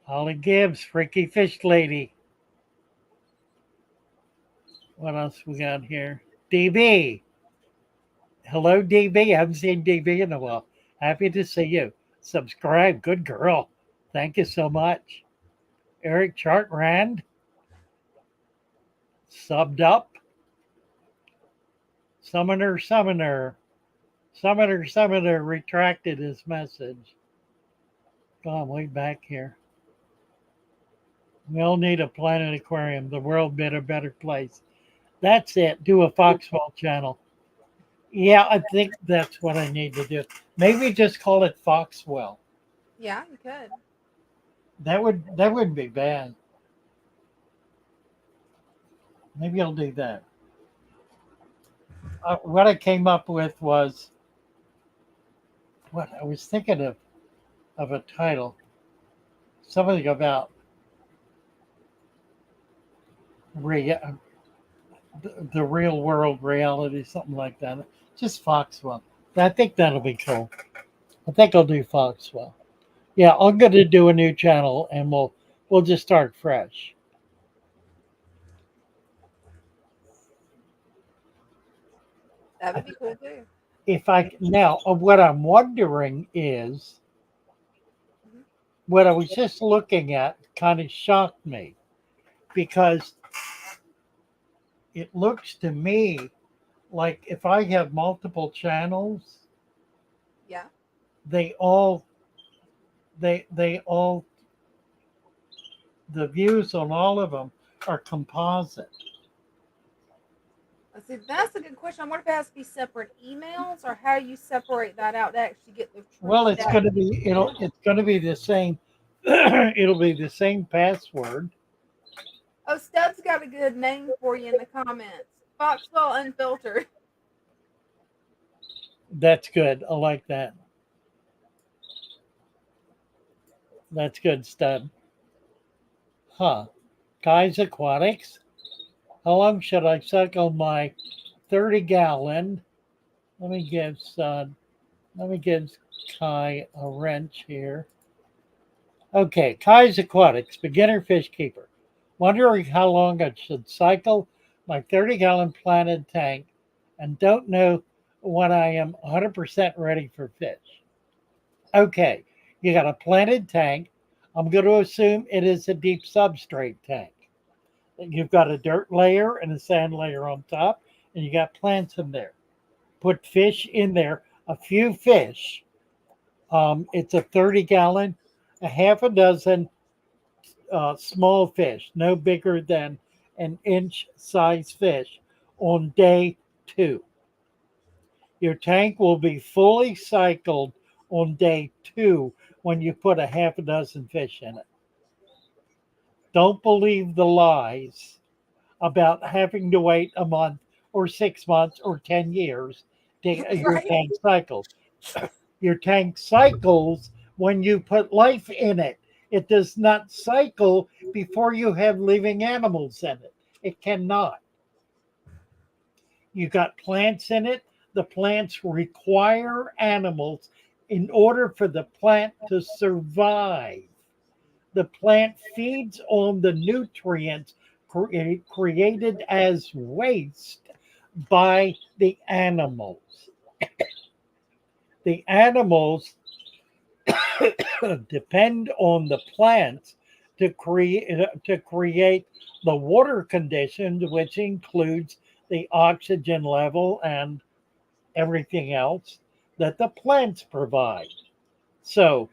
Holly Gibbs, Freaky Fish Lady. What else we got here? DB. Hello, DB. I haven't seen DB in a while. Happy to see you. Subscribe. Good girl. Thank you so much. Eric Chartrand. Subbed up. Summoner, Summoner. Summoner, Summoner retracted his message. Gone way back here. We all need a planet aquarium. The world be a better place. That's it. Do a Foxwell channel. Yeah, I think that's what I need to do. Maybe just call it Foxwell. Yeah, you could. That wouldn't be bad. Maybe I'll do that. What I came up with was what I was thinking of a title, something about rea- the real world reality, something like that. Just Foxwell. I think that'll be cool. I think I'll do Foxwell. Yeah, I'm going to do a new channel, and we'll just start fresh. That would be cool too. If I now, what I'm wondering is Mhm. what I was just looking at kind of shocked me because it looks to me like if I have multiple channels, Yeah. they all they all the views on all of them are composite. Let's see. That's a good question. I wonder if it has to be separate emails or how you separate that out to actually get the true Well, stat. it's going to be the same. It'll be the same password. Oh, Stubbs got a good name for you in the comments. Foxwell Unfiltered. That's good. I like that. That's good stuff. Huh. Guys Aquatics. How long should I cycle my 30-gallon? Let me give let me give Kai a wrench here. Okay, Kai's Aquatics, beginner fish keeper. Wondering how long I should cycle my 30-gallon planted tank and don't know when I am 100% ready for fish. Okay, you got a planted tank. I'm going to assume it is a deep substrate tank. You've got a dirt layer and a sand layer on top, and you got plants in there. Put fish in there, a few fish. It's a 30-gallon, a half a dozen small fish, no bigger than an inch size fish on day 2. Your tank will be fully cycled on day 2 when you put a half a dozen fish in it. Don't believe the lies about having to wait a month or 6 months or 10 years to get your Right? tank cycled. Your tank cycles when you put life in it. It does not cycle before you have living animals in it. It cannot. You got plants in it. The plants require animals in order for the plant to survive. The plant feeds on the nutrients created as waste by the animals. The animals depend on the plants to create the water conditions, which includes the oxygen level and everything else that the plants provide. So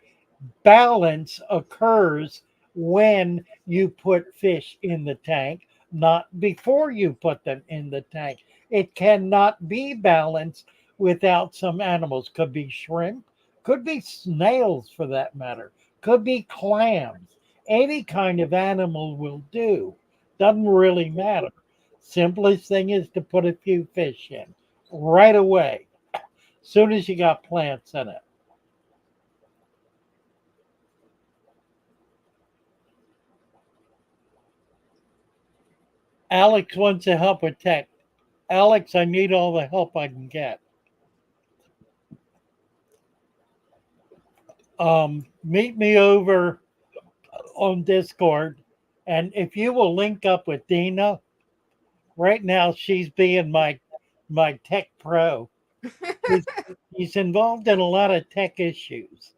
balance occurs when you put fish in the tank, not before you put them in the tank. It cannot be balanced without some animals. Could be shrimp, could be snails for that matter, could be clams. Any kind of animal will do. Doesn't really matter. Simplest thing is to put a few fish in right away, soon as you got plants in it. Alex wants to help with tech. Alex, I need all the help I can get. Meet me over on Discord. And if you will link up with Dina, right now she's being my tech pro. He's, he's involved in a lot of tech issues,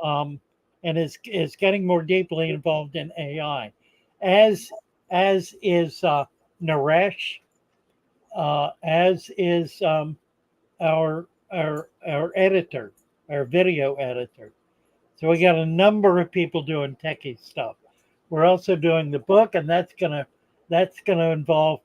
um, and is getting more deeply involved in AI, as as is Naresh, as is our editor, our video editor. So we got a number of people doing techie stuff. We're also doing the book, and that's gonna involve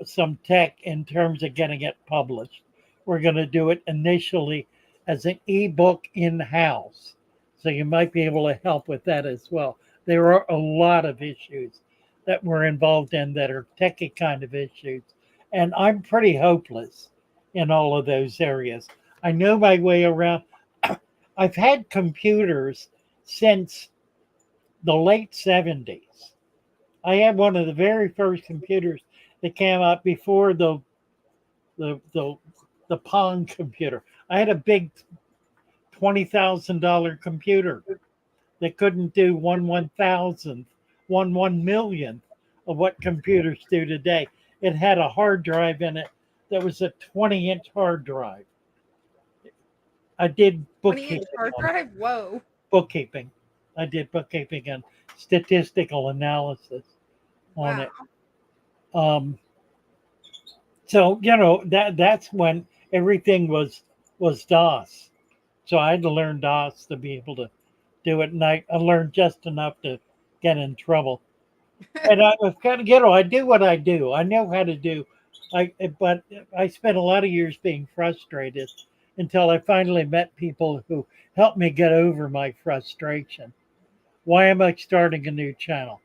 some tech in terms of getting it published. We're gonna do it initially as an ebook in house, so you might be able to help with that as well. There are a lot of issues that we're involved in that are techie kind of issues, and I'm pretty hopeless in all of those areas. I know my way around. I've had computers since the late 70s. I had one of the very first computers that came out before the the, the Pong computer. I had a big $20,000 computer. that couldn't do 1/1000th, 1/1 millionth of what computers do today. It had a hard drive in it that was a 20-inch hard drive. I did 20-inch bookkeeping hard on it. drive. Whoa. Bookkeeping. I did bookkeeping and statistical analysis on Wow. it. Um, so that's when everything was DOS. So I had to learn DOS to be able to do it, and I learned just enough to get in trouble. And I was kind of, I do what I do. I know how to do. But I spent a lot of years being frustrated until I finally met people who helped me get over my frustration. Why am I starting a new channel?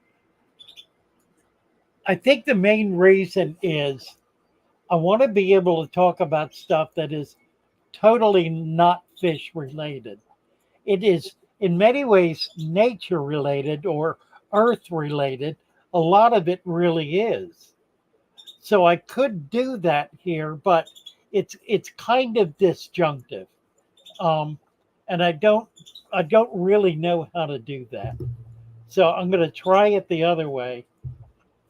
I think the main reason is I want to be able to talk about stuff that is totally not fish related. It is in many ways nature related or earth related. A lot of it really is. So I could do that here, but it's kind of disjunctive. Um, and I don't really know how to do that. So I'm going to try it the other way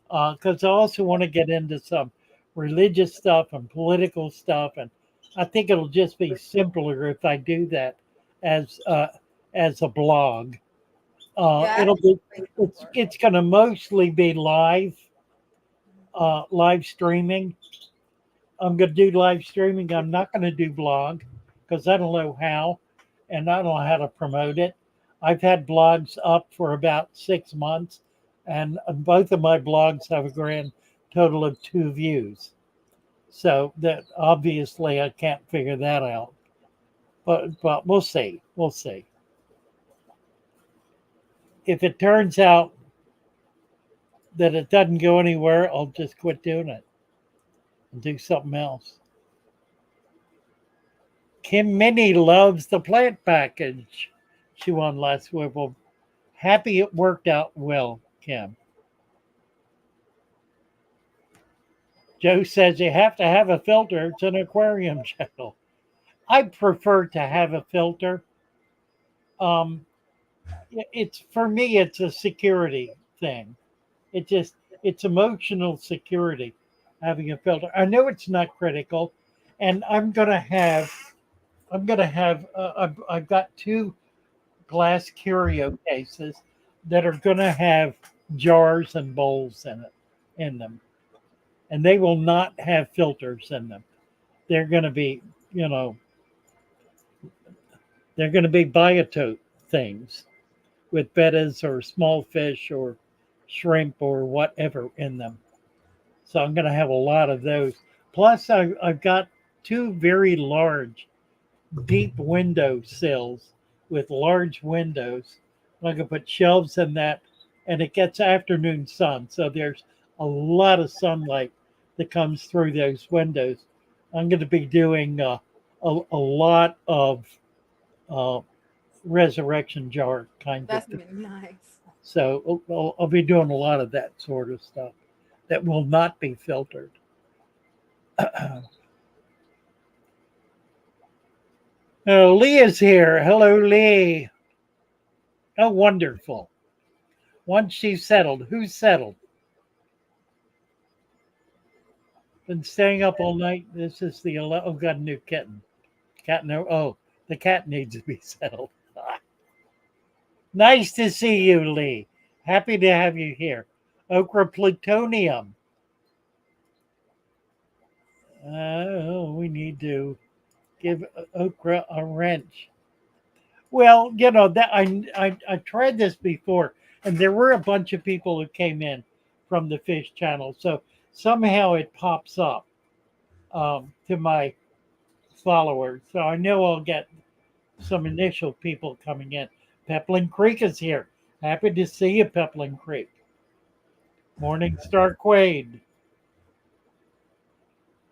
because I also want to get into some religious stuff and political stuff, and I think it'll just be simpler if I do that as uh, as a blog. Yeah, It'll that's be way it's simpler. it's going to mostly be live streaming. I'm going to do live streaming. I'm not going to do blog because I don't know how, and I don't know how to promote it. I've had blogs up for about 6 months, and both of my blogs have a grand total of 2 views. So that obviously I can't figure that out. But we'll see. We'll see. If it turns out that it doesn't go anywhere, I'll just quit doing it and do something else. Kim Minnie loves the plant package. She won last week. Well, happy it worked out well, Kim. Joe says you have to have a filter. It's an aquarium channel. I prefer to have a filter. Um, it's for me. It's a security thing. It just it's emotional security having a filter. I know it's not critical, and I've got two glass curio cases that are going to have jars and bowls in them, and they will not have filters in them. They're going to be, you know, they're going to be biotope things with bettas or small fish or shrimp or whatever in them. So I'm going to have a lot of those. Plus, I've got two very large, deep window sills with large windows. I can put shelves in that, and it gets afternoon sun. So there's a lot of sunlight that comes through those windows. I'm going to be doing a lot of uh, resurrection jar kinds of That's things. gonna be nice. So I'll be doing a lot of that sort of stuff that will not be filtered. Oh, Lee is here. Hello, Lee. Oh, wonderful. Once she's settled, who's settled? Been staying up all night. This is the oh, got a new kitten. Cat no. Oh, the cat needs to be settled. Nice to see you, Lee. Happy to have you here. Okra plutonium. Oh, we need to give okra a wrench. Well, that I tried this before, and there were a bunch of people who came in from the fish channel, so somehow it pops up to my followers. So I know I'll get some initial people coming in. Peplin Creek is here. Happy to see you, Peplin Creek. Morning Star Quaid.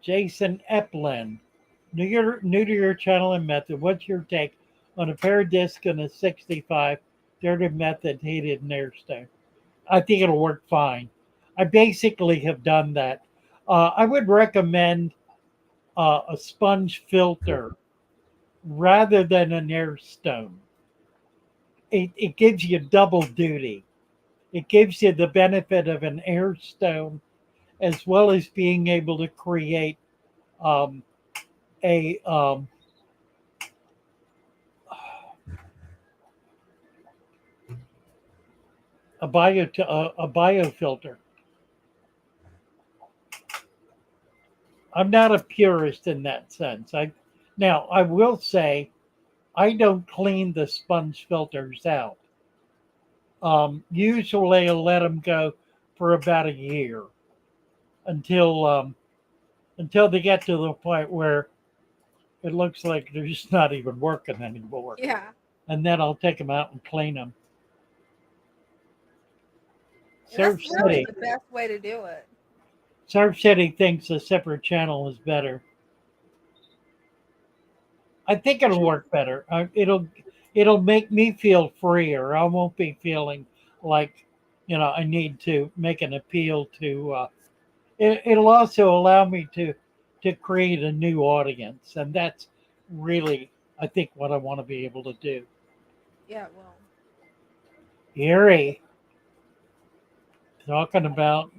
Jason Eplin. New to your channel and method. What's your take on a pair of discs and a 65 dirty method heated in airstone? I think it'll work fine. I basically have done that. I would recommend a sponge filter rather than an air stone. it gives you double duty. It gives you the benefit of an air stone as well as being able to create um, a a biofilter. I'm not a purist in that sense. I will say I don't clean the sponge filters out. Usually, I'll let them go for about a year until until they get to the point where it looks like they're just not even working anymore, Yeah. and then I'll take them out and clean them. And that's Surf really City, the best way to do it. Surf City thinks a separate channel is better. I think it'll work better. It'll make me feel freer. I won't be feeling like I need to make an appeal to. It'll also allow me to create a new audience, and that's really I think what I want to be able to do. Yeah, well. Erie talking about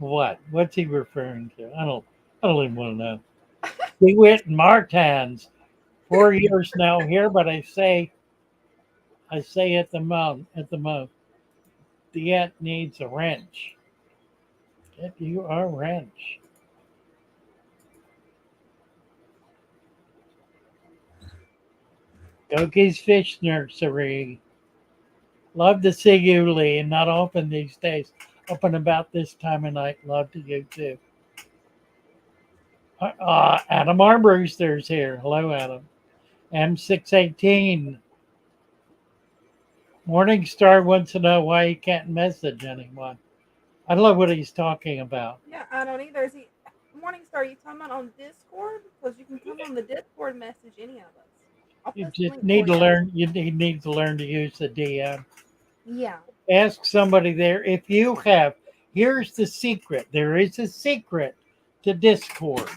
what? What's he referring to? I don't even want to know. DeWitt and Martins. 4 years now here, but I say at the moment, the ant needs a wrench. Get you a wrench. Goki's Fish Nursery. Love to see you, Lee. Not often these days. Open about this time of night. Love to you too. Adam Armbruster's here. Hello, Adam. M618. Morningstar wants to know why he can't message anyone. I don't know what he's talking about. Yeah, I don't either. Is he Morningstar, you talking about on Discord? Because you can come on the Discord message any of us. I'll You post a just link need for to you. learn. You need to learn to use the DM. Yeah. Ask somebody there if you have. Here's the secret. There is a secret to Discord.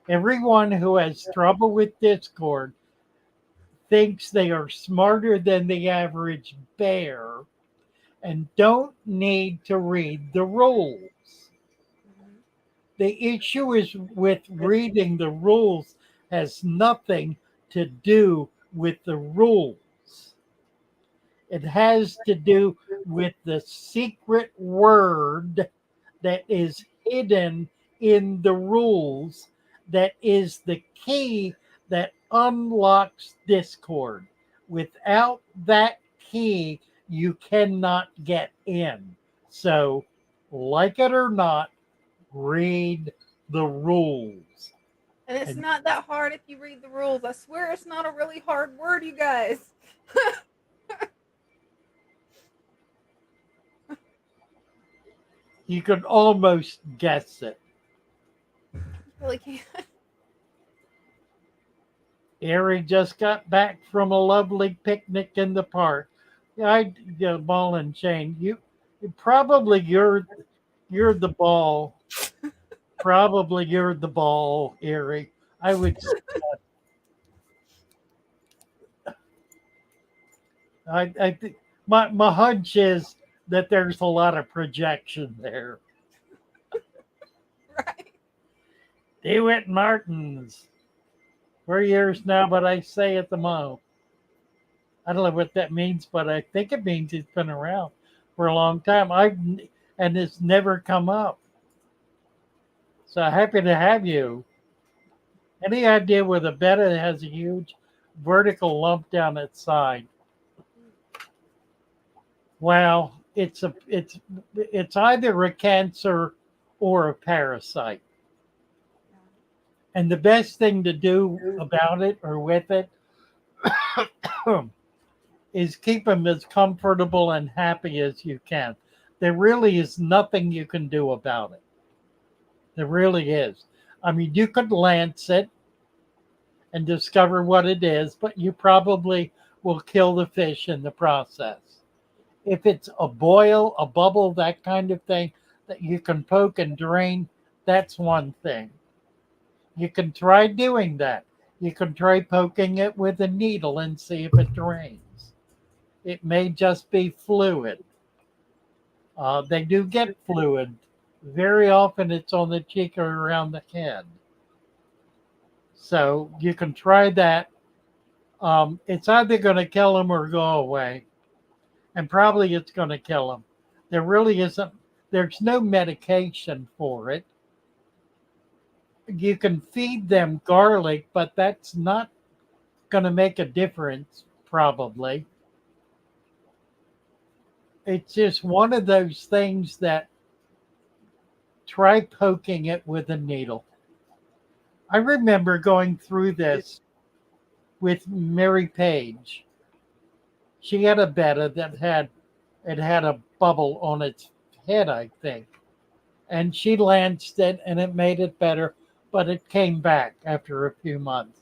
Everyone who has trouble with Discord thinks they are smarter than the average bear and don't need to read the rules. Hmm. The issue is with reading the rules has nothing to do with the rules. It has to do with the secret word that is hidden in the rules that is the key that unlocks Discord. Without that key, you cannot get in. So, like it or not, read the rules. And it's And not that hard if you read the rules. I swear it's not a really hard word, you guys. you can almost guess it. Really can't. Ari just got back from a lovely picnic in the park. Yeah, ball and chain. Probably you're the ball. Probably you're the ball, Ari. I would. I think my hunch is that there's a lot of projection there. Right. DeWitt Martins. 4 years now, but I say at the mo. I don't know what that means, but I think it means it's been around for a long time. And it's never come up. So happy to have you. Any idea where the betta has a huge vertical lump down its side? Well, it's either a cancer or a parasite. And the best thing to do about it or with it is keep them as comfortable and happy as you can. There really is nothing you can do about it. There really is. I mean, you could lance it and discover what it is, but you probably will kill the fish in the process. If it's a boil, a bubble, that kind of thing that you can poke and drain, that's one thing. You can try doing that. You can try poking it with a needle and see if it drains. It may just be fluid. They do get fluid. Very often it's on the cheek or around the head. So you can try that. It's either going to kill them or go away. And probably it's going to kill them. There really isn't, there's no medication for it. You can feed them garlic, but that's not going to make a difference, probably. It's just one of those things that try poking it with a needle. I remember going through this with Mary Page. She had a betta that had a bubble on its head, I think. And she lanced it and it made it better, but it came back after a few months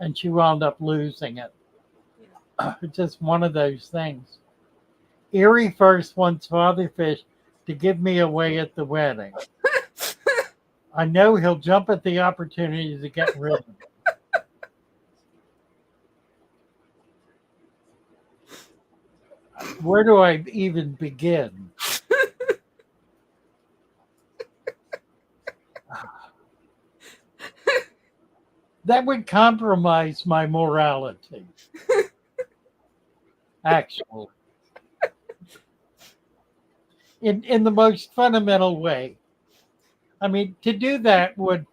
and she wound up losing it. It's just one of those things. Erie first wants Father Fish to give me away at the wedding. I know he'll jump at the opportunity to get rid of it. Where do I even begin? That would compromise my morality. Actually. In the most fundamental way. I mean, to do that would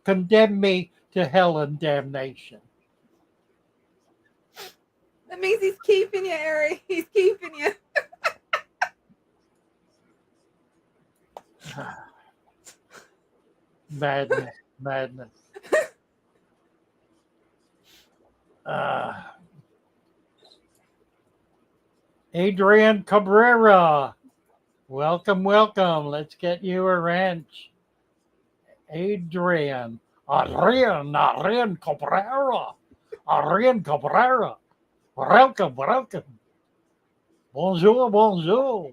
condemn me to hell and damnation. That means he's keeping you, Ari. He's keeping you. Madness, madness. Adrian Cabrera. Welcome, welcome. Let's get you a ranch. Adrian Cabrera. Adrian Cabrera. Welcome, welcome. Bonjour, bonjour.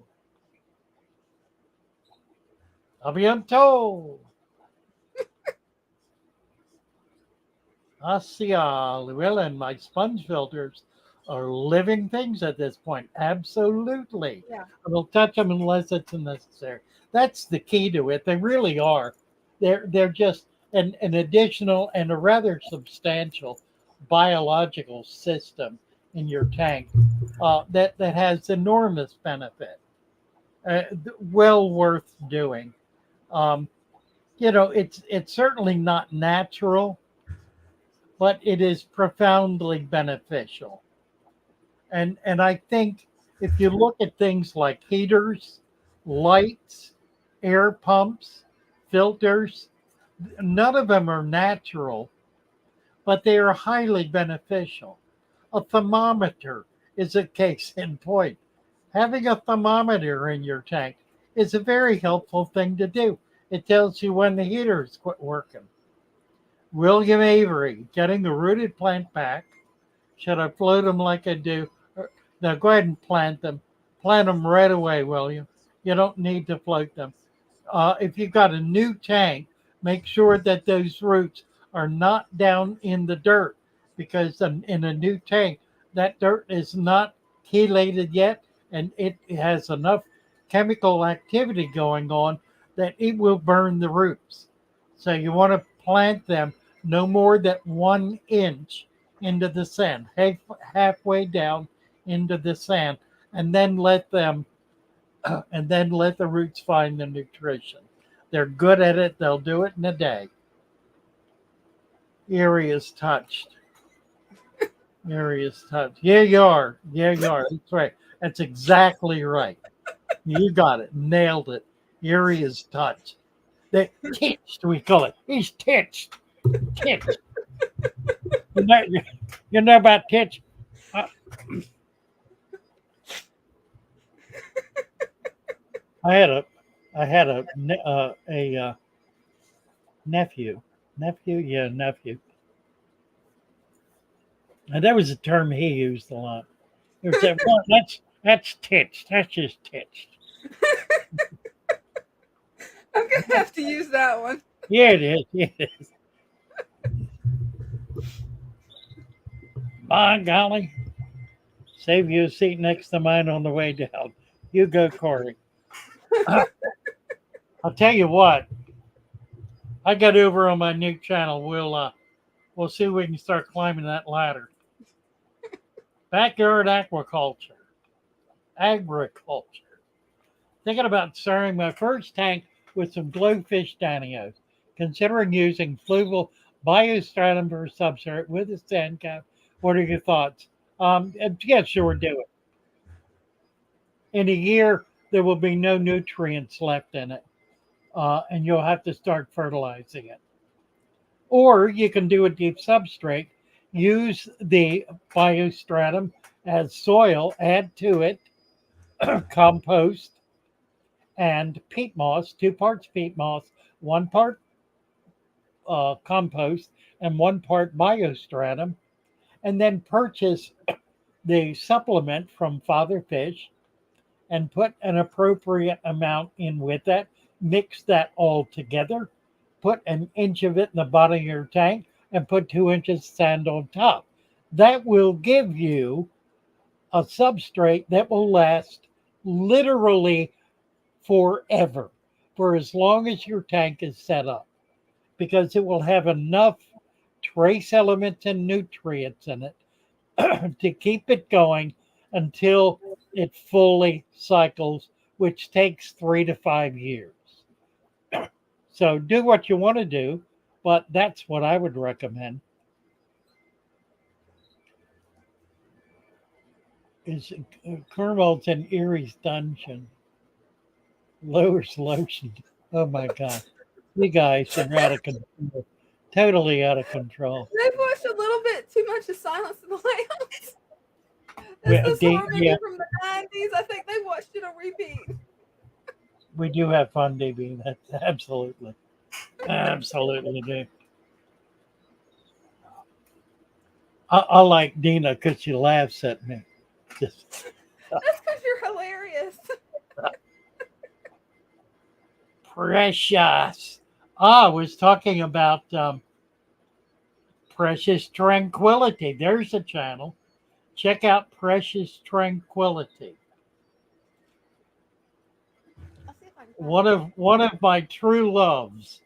A bientôt. Asia Llewellyn, my sponge filters are living things at this point. Absolutely. Yeah. I will touch them unless it's necessary. That's the key to it. They really are. They're just an additional and a rather substantial biological system in your tank that has enormous benefit. Well worth doing. It's certainly not natural, but it is profoundly beneficial. And I think if you look at things like heaters, lights, air pumps, filters, none of them are natural, but they are highly beneficial. A thermometer is a case in point. Having a thermometer in your tank is a very helpful thing to do. It tells you when the heaters quit working. William Avery, getting the rooted plant back. Should I float them like I do? Now go ahead and plant them. Plant them right away, William. You don't need to float them. If you've got a new tank, make sure that those roots are not down in the dirt, because in a new tank, that dirt is not chelated yet, and it has enough chemical activity going on that it will burn the roots. So you want to plant them no more than 1 inch into the sand, halfway down into the sand, and then let the roots find the nutrition. They're good at it. They'll do it in a day. Erie is touched. Erie is touched. Yeah, you are. Yeah, you are. That's right. That's exactly right. You got it. Nailed it. Erie is touched. They titched, we call it. He's titched. Titched. You know about titch? I had a nephew. Nephew. And that was a term he used a lot. He would say, well, that's titched. That's just titched. I'm going to have to use that one. Yeah, it is. Yeah, it is. By golly. Save you a seat next to mine on the way down. You go, Corey. I'll tell you what. I got over on my new channel. We'll see if we can start climbing that ladder. Backyard aquaculture, agriculture. Thinking about starting my first tank with some glowfish danios. Considering using fluval biostratum for substrate with a sand cap. What are your thoughts? Yeah, sure, do it. In a year, there will be no nutrients left in it, and you'll have to start fertilizing it. Or you can do a deep substrate, use the biostratum as soil, add to it compost and peat moss, 2 parts peat moss, 1 part compost, and 1 part biostratum, and then purchase the supplement from Father Fish and put an appropriate amount in with that. Mix that all together. Put an inch of it in the bottom of your tank and put 2 inches sand on top. That will give you a substrate that will last literally forever, for as long as your tank is set up, because it will have enough trace elements and nutrients in it to keep it going until it fully cycles, which takes 3 to 5 years. So do what you want to do, but that's what I would recommend. Is Cornwall's and Erie's dungeon lowers lotion? Oh my God, you guys are out of control, totally out of control. They've watched a little bit too much of Silence of the Lambs. This horror movie Yeah, from the 90s. I think they watched it on repeat. we do have fun, DB. That's absolutely do. I like Dina because she laughs at me. Just That's because you're hilarious. precious. I was talking about Precious Tranquility. There's a channel. Check out Precious Tranquility. I'll see if I can find One of my true loves,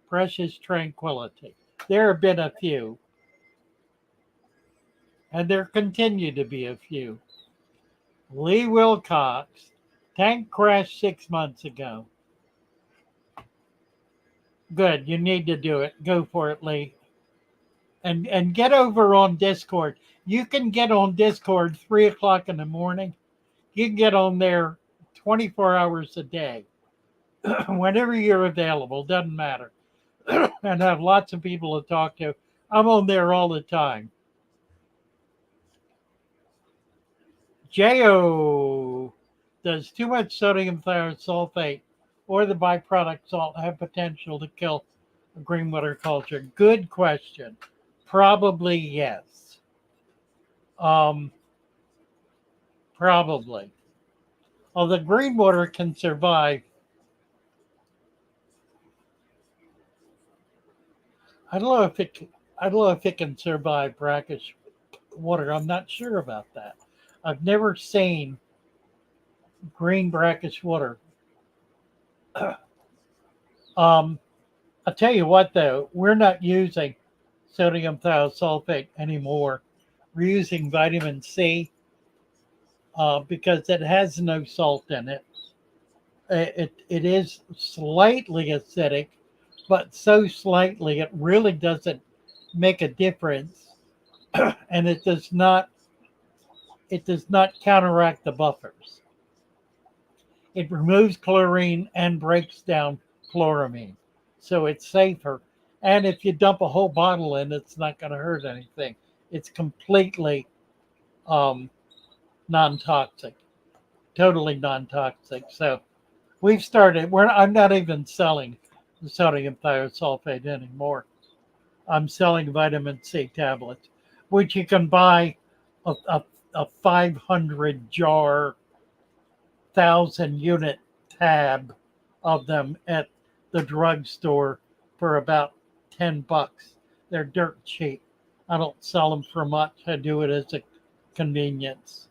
Precious Tranquility. There have been a few, and there continue to be a few. Lee Wilcox, tank crashed 6 months ago. Good, you need to do it. Go for it, Lee. And get over on Discord. You can get on Discord 3 o'clock in the morning. You can get on there 24 hours a day. Whenever you're available, doesn't matter. And have lots of people to talk to. I'm on there all the time. JO, does too much sodium thiosulfate or the byproduct salt have potential to kill green water culture? Good question. Probably yes. Probably. Although green water can survive. I don't know if it can survive brackish water. I'm not sure about that. I've never seen green brackish water. I'll tell you what, though, we're not using sodium thiosulfate anymore. We're using vitamin C because it has no salt in it. It is slightly acidic, but so slightly it really doesn't make a difference, and it does not counteract the buffers. It removes chlorine and breaks down chloramine, so it's safer. And if you dump a whole bottle in, it's not going to hurt anything. It's completely non-toxic, totally non-toxic. So we've started. I'm not even selling the sodium thiosulfate anymore. I'm selling vitamin C tablets, which you can buy a 500 jar, 1,000 unit tab of them at the drugstore for about $10. They're dirt cheap. I don't sell them for much. I do it as a convenience.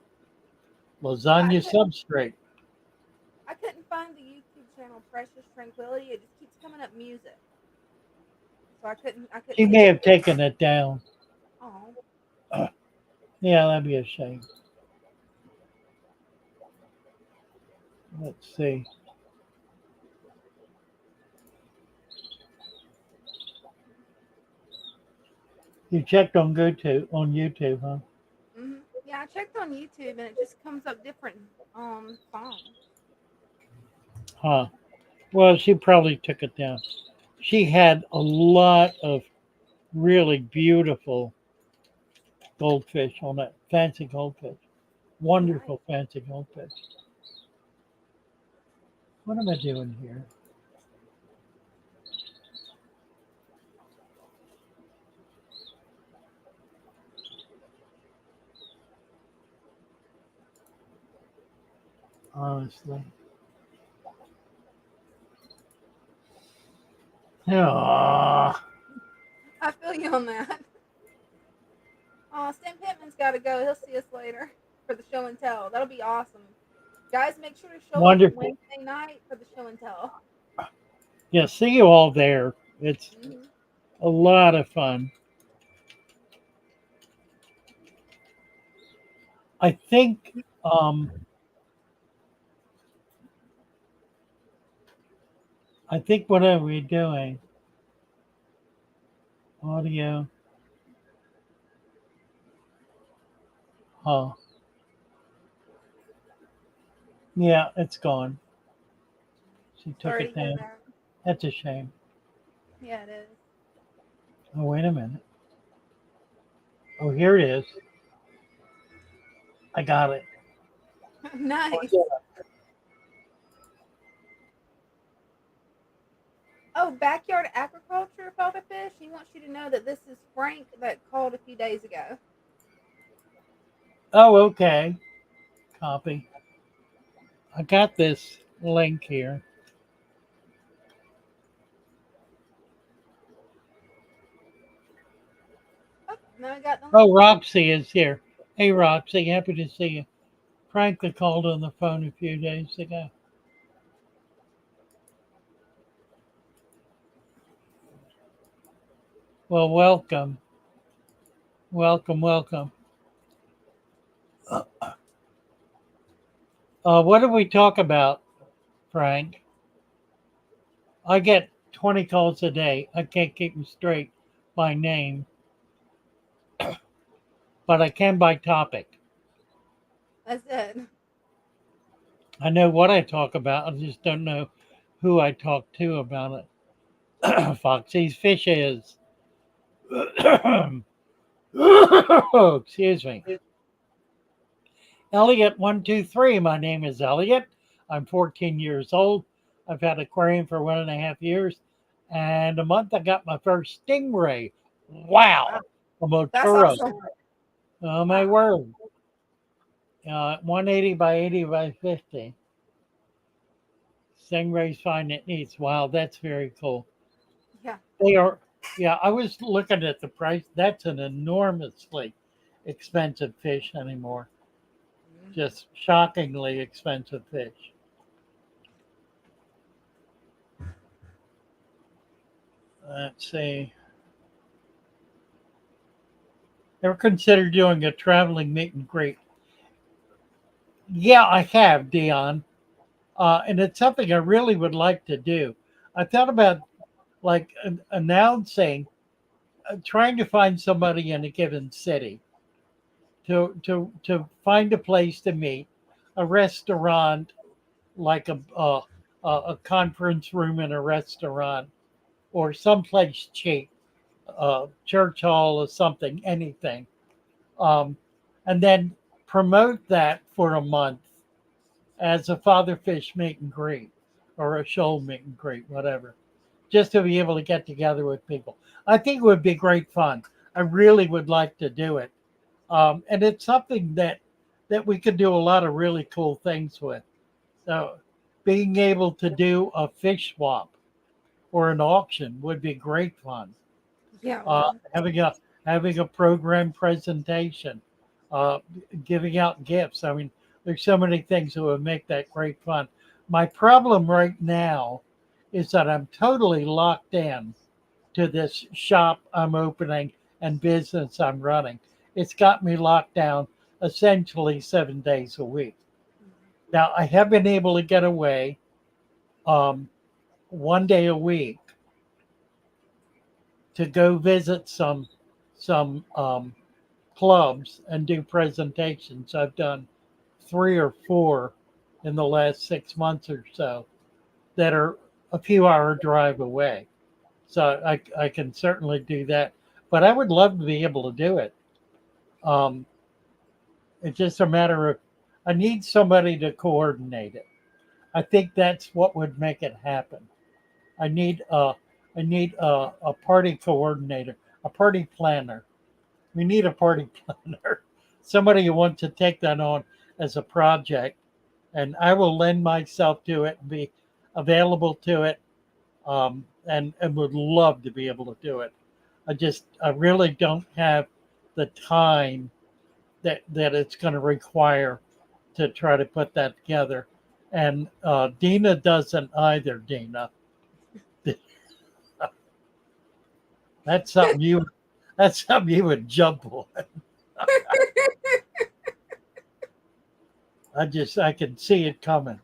I Lasagna couldn't substrate. I couldn't find the YouTube channel Precious Tranquility. It just keeps coming up music. So I She couldn't may get have to it. taken it down. Oh. Yeah, that'd be a shame. Let's see. You checked on YouTube, huh? Yeah, I checked on YouTube and it just comes up different songs. Huh. Well, she probably took it down. She had a lot of really beautiful goldfish on that fancy goldfish. Nice. Wonderful fancy goldfish. What am I doing here? Honestly. Ah, I feel you on that. Oh, Sam Pittman's got to go. He'll see us later for the show and tell. That'll be awesome. Guys, make sure to show up wonderful. Wednesday night for the show and tell. Yeah, see you all there. It's Hmm. a lot of fun. I think um I think what are we doing? Audio. Huh. Yeah, it's gone. She took Sorry it to hear down. that. That's a shame. Yeah, it is. Oh, wait a minute. Oh, here it is. I got it. Nice. Oh, backyard agriculture, Father Fish. He wants you to know that this is Frank that called a few days ago. Oh, okay. Copy. I got this link here. Oh, now I got the Oh, link. Roxy is here. Hey, Roxy, happy to see you. Frankly called on the phone a few days ago. Well, welcome. Welcome, welcome. What did we talk about, Frank? I get 20 calls a day. I can't keep them straight by name, but I can by topic. That's it. I know what I talk about. I just don't know who I talk to about it. Foxy's fishes. Excuse me. Elliot 123. My name is Elliot. I'm 14 years old. I've had aquarium for 1.5 years. And a month I got my first stingray. Wow. Wow. A That's Motoro. awesome. Oh my Wow. word. 180 by 80 by 50. Stingrays find it needs. Wow, that's very cool. Yeah. They are, yeah, I was looking at the price. That's an enormously expensive fish anymore. Hmm. Just shockingly expensive fish. Let's see. Ever considered doing a traveling meet and greet? Yeah, I have, Dion. And it's something I really would like to do. I thought about like announcing, trying to find somebody in a given city to find a place to meet, a restaurant, like a conference room in a restaurant, or someplace cheap, church hall or something, anything, um, and then promote that for a month as a father fish meet and greet or a shoal meet and greet, whatever, just to be able to get together with people. I think it would be great fun. I really would like to do it, and it's something that we could do a lot of really cool things with. So, being able to do a fish swap or an auction would be great fun. Yeah, it Uh, would. having a program presentation, uh, giving out gifts. I mean, There's so many things that would make that great fun. My problem right now is that I'm totally locked in to this shop I'm opening and business I'm running. It's got me locked down essentially 7 days a week. Now I have been able to get away um, one day a week to go visit some clubs and do presentations. I've done 3 or 4 in the last 6 months or so that are a few hour drive away. So I can certainly do that. But I would love to be able to do it. Um, it's just a matter of I need somebody to coordinate it. I think that's what would make it happen. I need a I need a party coordinator, a party planner. We need a party planner, somebody who wants to take that on as a project, and I will lend myself to it and be available to it, and would love to be able to do it. I really don't have the time that it's going to require to try to put that together, and Dina doesn't either. Dina, that's something you that's something you would jump on. I can see it coming.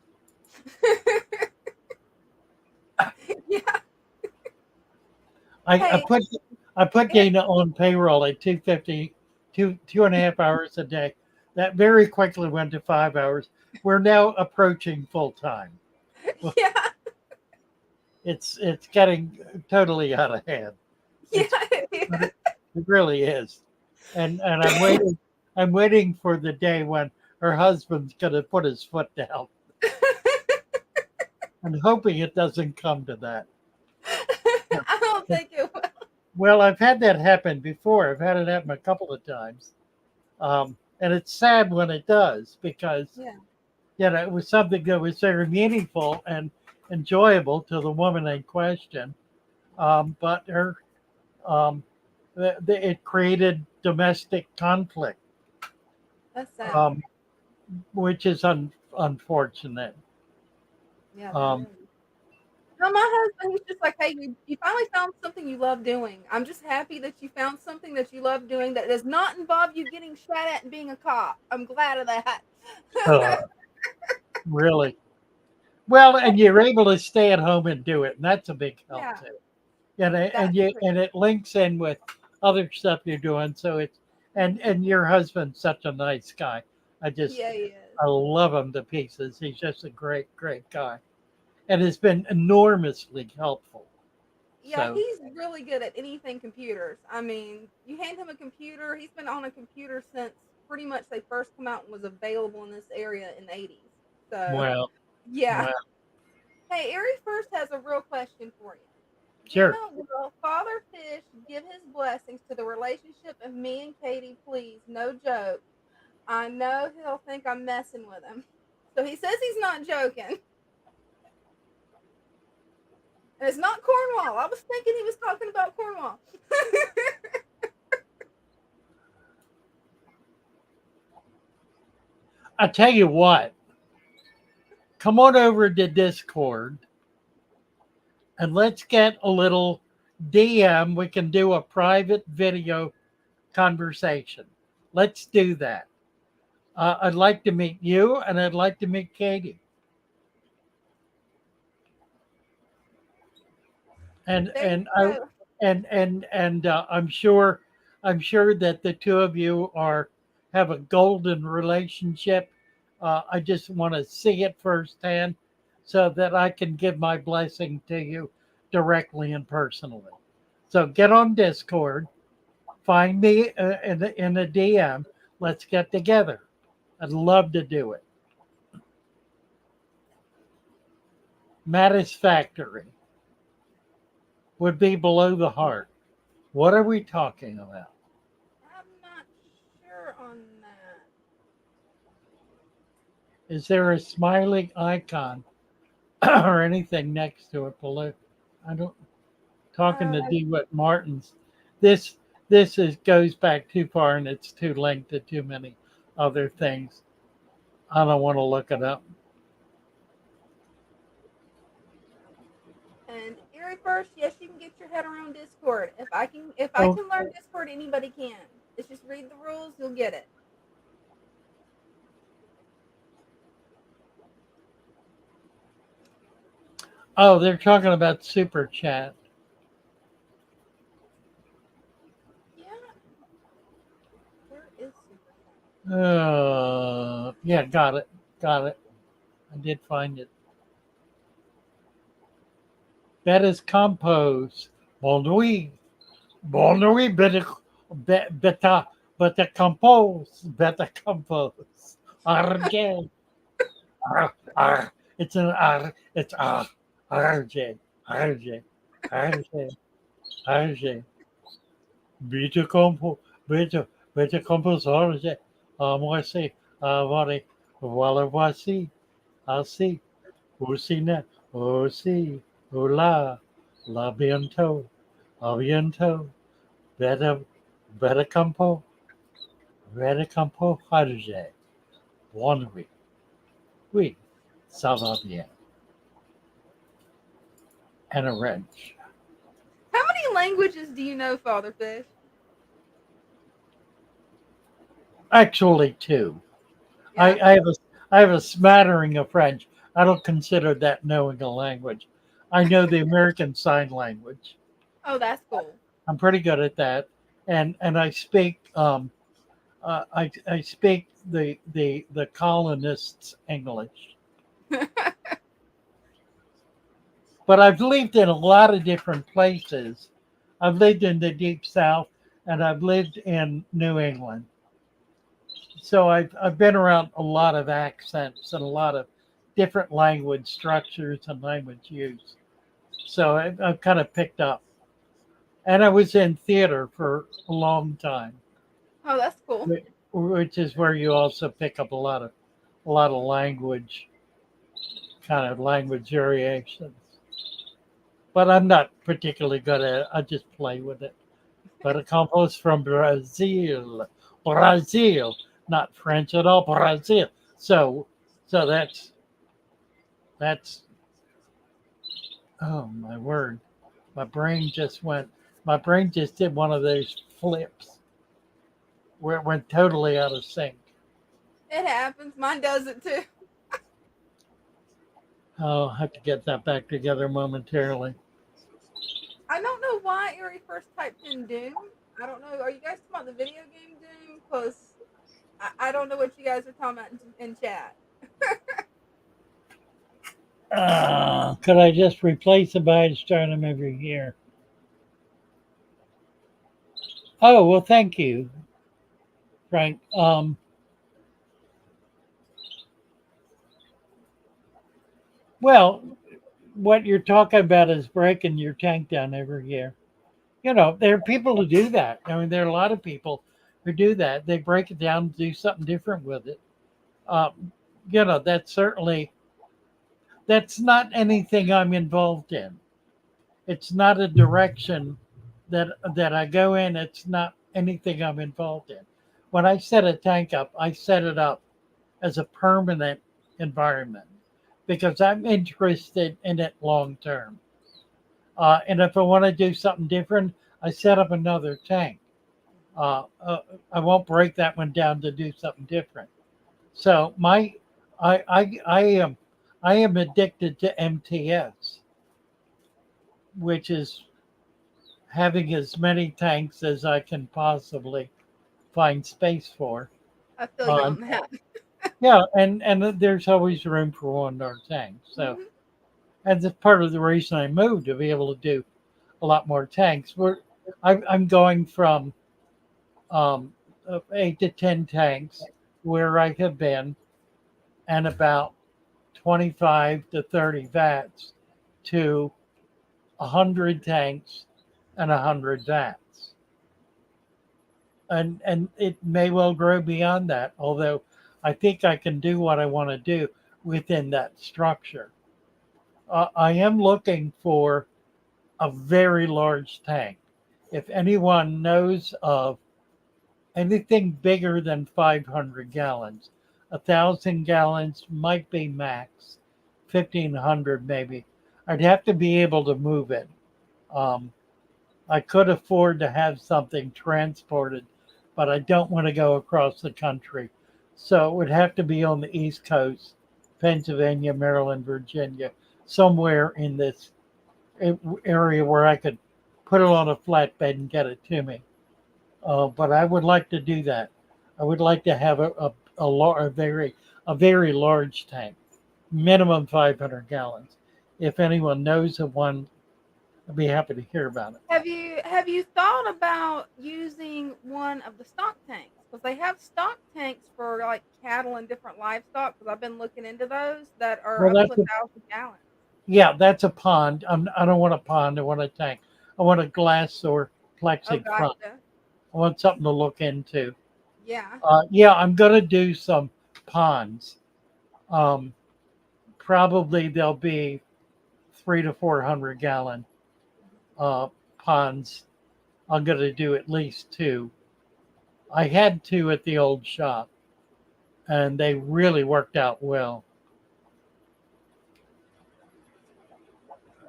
Yeah. I Hey, put I put Eric, Dana on payroll at 250, 2.5 hours a day. That very quickly went to 5 hours. We're now approaching full time. yeah, It's getting totally out of hand. yeah, It's yeah. it really is. And I'm waiting for the day when her husband's gonna put his foot down. I'm hoping it doesn't come to that. I don't think it will. Well, I've had that happen before. I've had it happen a couple of times. And it's sad when it does because Yeah, it was something that was very meaningful and enjoyable to the woman in question. But um, it created domestic conflict, that's sad. um, which is unfortunate. Yeah, that Um, is. No, my husband, he's just like, hey, you finally found something you love doing. I'm just happy that you found something that you love doing that does not involve you getting shot at and being a cop. I'm glad of that. uh, really. Well, and you're able to stay at home and do it, and that's a big help Yeah, too. that's true. And it links in with other stuff you're doing. So it's and your husband's such a nice guy. I just Yeah, he is. I love him to pieces. He's just a great guy, and has been enormously helpful. Yeah, So he's really good at anything computers. I mean, you hand him a computer, he's been on a computer since pretty much they first come out and was available in this area in the 80s. So, well, yeah. well, Hey, Ari first has a real question for you. Dina, sure. will Father Fish give his blessings to the relationship of me and Katie, please? No joke. I know he'll think I'm messing with him. So he says he's not joking. And it's not Cornwall. I was thinking he was talking about Cornwall. I tell you what, come on over to Discord and let's get a little DM. We can do a private video conversation. Let's do that. I'd like to meet you, and I'd like to meet Katie. And There you and I go. and I'm sure that the two of you are have a golden relationship. I just want to see it firsthand, so that I can give my blessing to you directly and personally. So get on Discord, find me in a DM. Let's get together. I'd love to do it. Mattis Factory would be below the heart. What are we talking about? I'm not sure on that. Is there a smiling icon or anything next to it below? I don't. Talking to Uh, DeWitt Martins. This this is goes back too far and it's too linked to too many other things. I don't want to look it up. And Erie first, yes, you can get your head around Discord. If I Oh, can learn Discord, anybody can. It's just read the rules, you'll get it. oh, they're talking about super chat. Yeah. Where is Super Chat? Yeah, got it. Got it. I did find it. That is compose. Bon nuit. Bon nuit, better, better compose. Better compose. RJ. It's an R. It's R. RJ. RJ. RJ. RJ. Better compose. Better, better compose. RJ. Moi, c'est. Voilà. Voilà, voici. Ainsi. Aussi, net. Aussi. Hola. La bientôt. A bientôt. Better, better campo, better campo Harje. One week. Oui, ça va bien. And a wrench. How many languages do you know, Father Fish? Actually, two. Yeah. I have a smattering of French. I don't consider that knowing a language. I know the American Sign Language. Oh, that's cool. I'm pretty good at that, and I speak I speak the colonists' English. But I've lived in a lot of different places. I've lived in the deep south and I've lived in New England. So I've been around a lot of accents and a lot of different language structures and language use. So I've kind of picked up. And I was in theater for a long time, Oh, that's cool. which is where you also pick up a lot of language, kind of language variations. But I'm not particularly good at it. I just play with it. But it comes from Brazil, Brazil, not French at all, Brazil. So, so that's oh my word, my brain just went. My brain just did one of those flips where it went totally out of sync. It happens. Mine does it too. I'll have to get that back together momentarily. I don't know why Erie first typed in Doom. I don't know. Are you guys talking about the video game Doom? Because I don't know what you guys are talking about in chat. Could I just replace the by start them every year? Oh well, thank you, Frank. Well, what you're talking about is breaking your tank down every year. You know, there are people who do that. I mean, there are a lot of people who do that. They break it down, do something different with it. Um, you know, that's not anything I'm involved in. It's not a direction that I go in. It's not anything I'm involved in. When I set a tank up, I set it up as a permanent environment because I'm interested in it long term. And if I want to do something different, I set up another tank. I won't break that one down to do something different. So I am addicted to MTS, which is having as many tanks as I can possibly find space for. I feel you Um, on that. yeah, and there's always room for one more tank. So Mhm. and that's part of the reason I moved to be able to do a lot more tanks. I'm going from um, 8 to 10 tanks where I have been, and about 25 to 30 vats to 100 tanks and 100 vats. And it may well grow beyond that, although I think I can do what I want to do within that structure. I am looking for a very large tank. If anyone knows of anything bigger than 500 gallons, 1,000 gallons might be max, 1,500 maybe. I'd have to be able to move it. Um, I could afford to have something transported, but I don't want to go across the country. So it would have to be on the East Coast, Pennsylvania, Maryland, Virginia, somewhere in this area where I could put it on a flatbed and get it to me. But I would like to do that. I would like to have a very large tank, minimum 500 gallons. If anyone knows of one, I'd be happy to hear about it. Have you thought about using one of the stock tanks? Because they have stock tanks for like cattle and different livestock. Because I've been looking into those that are Well, up to 1,000 gallons. yeah, that's a pond. I don't want a pond. I want a tank. I want a glass or Oh, plexi front. gotcha. I want something to look into. Yeah. Yeah, I'm gonna do some ponds. Um, Probably there'll be 300 to 400 gallon uh, ponds. I'm gonna do at least two. I had two at the old shop, and they really worked out well.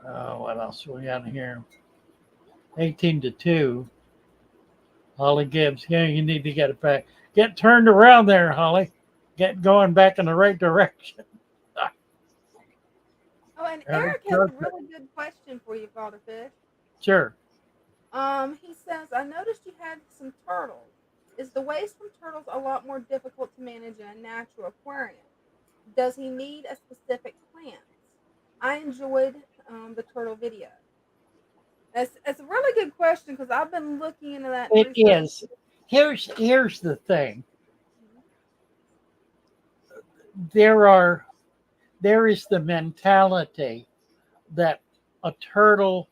What else we got here? 18 to 2. Holly Gibbs. Yeah, you need to get it back. Get turned around there, Holly. Get going back in the right direction. Oh, and Eric Eric has a Joseph. really good question for you, Fatherfish. Sure. He says, I noticed you had some turtles. Is the waste from turtles a lot more difficult to manage in a natural aquarium? Does he need a specific plant? I enjoyed the turtle video. It's a really good question because I've been looking into that and It researching. is. Here's the thing. There are there is the mentality that a turtle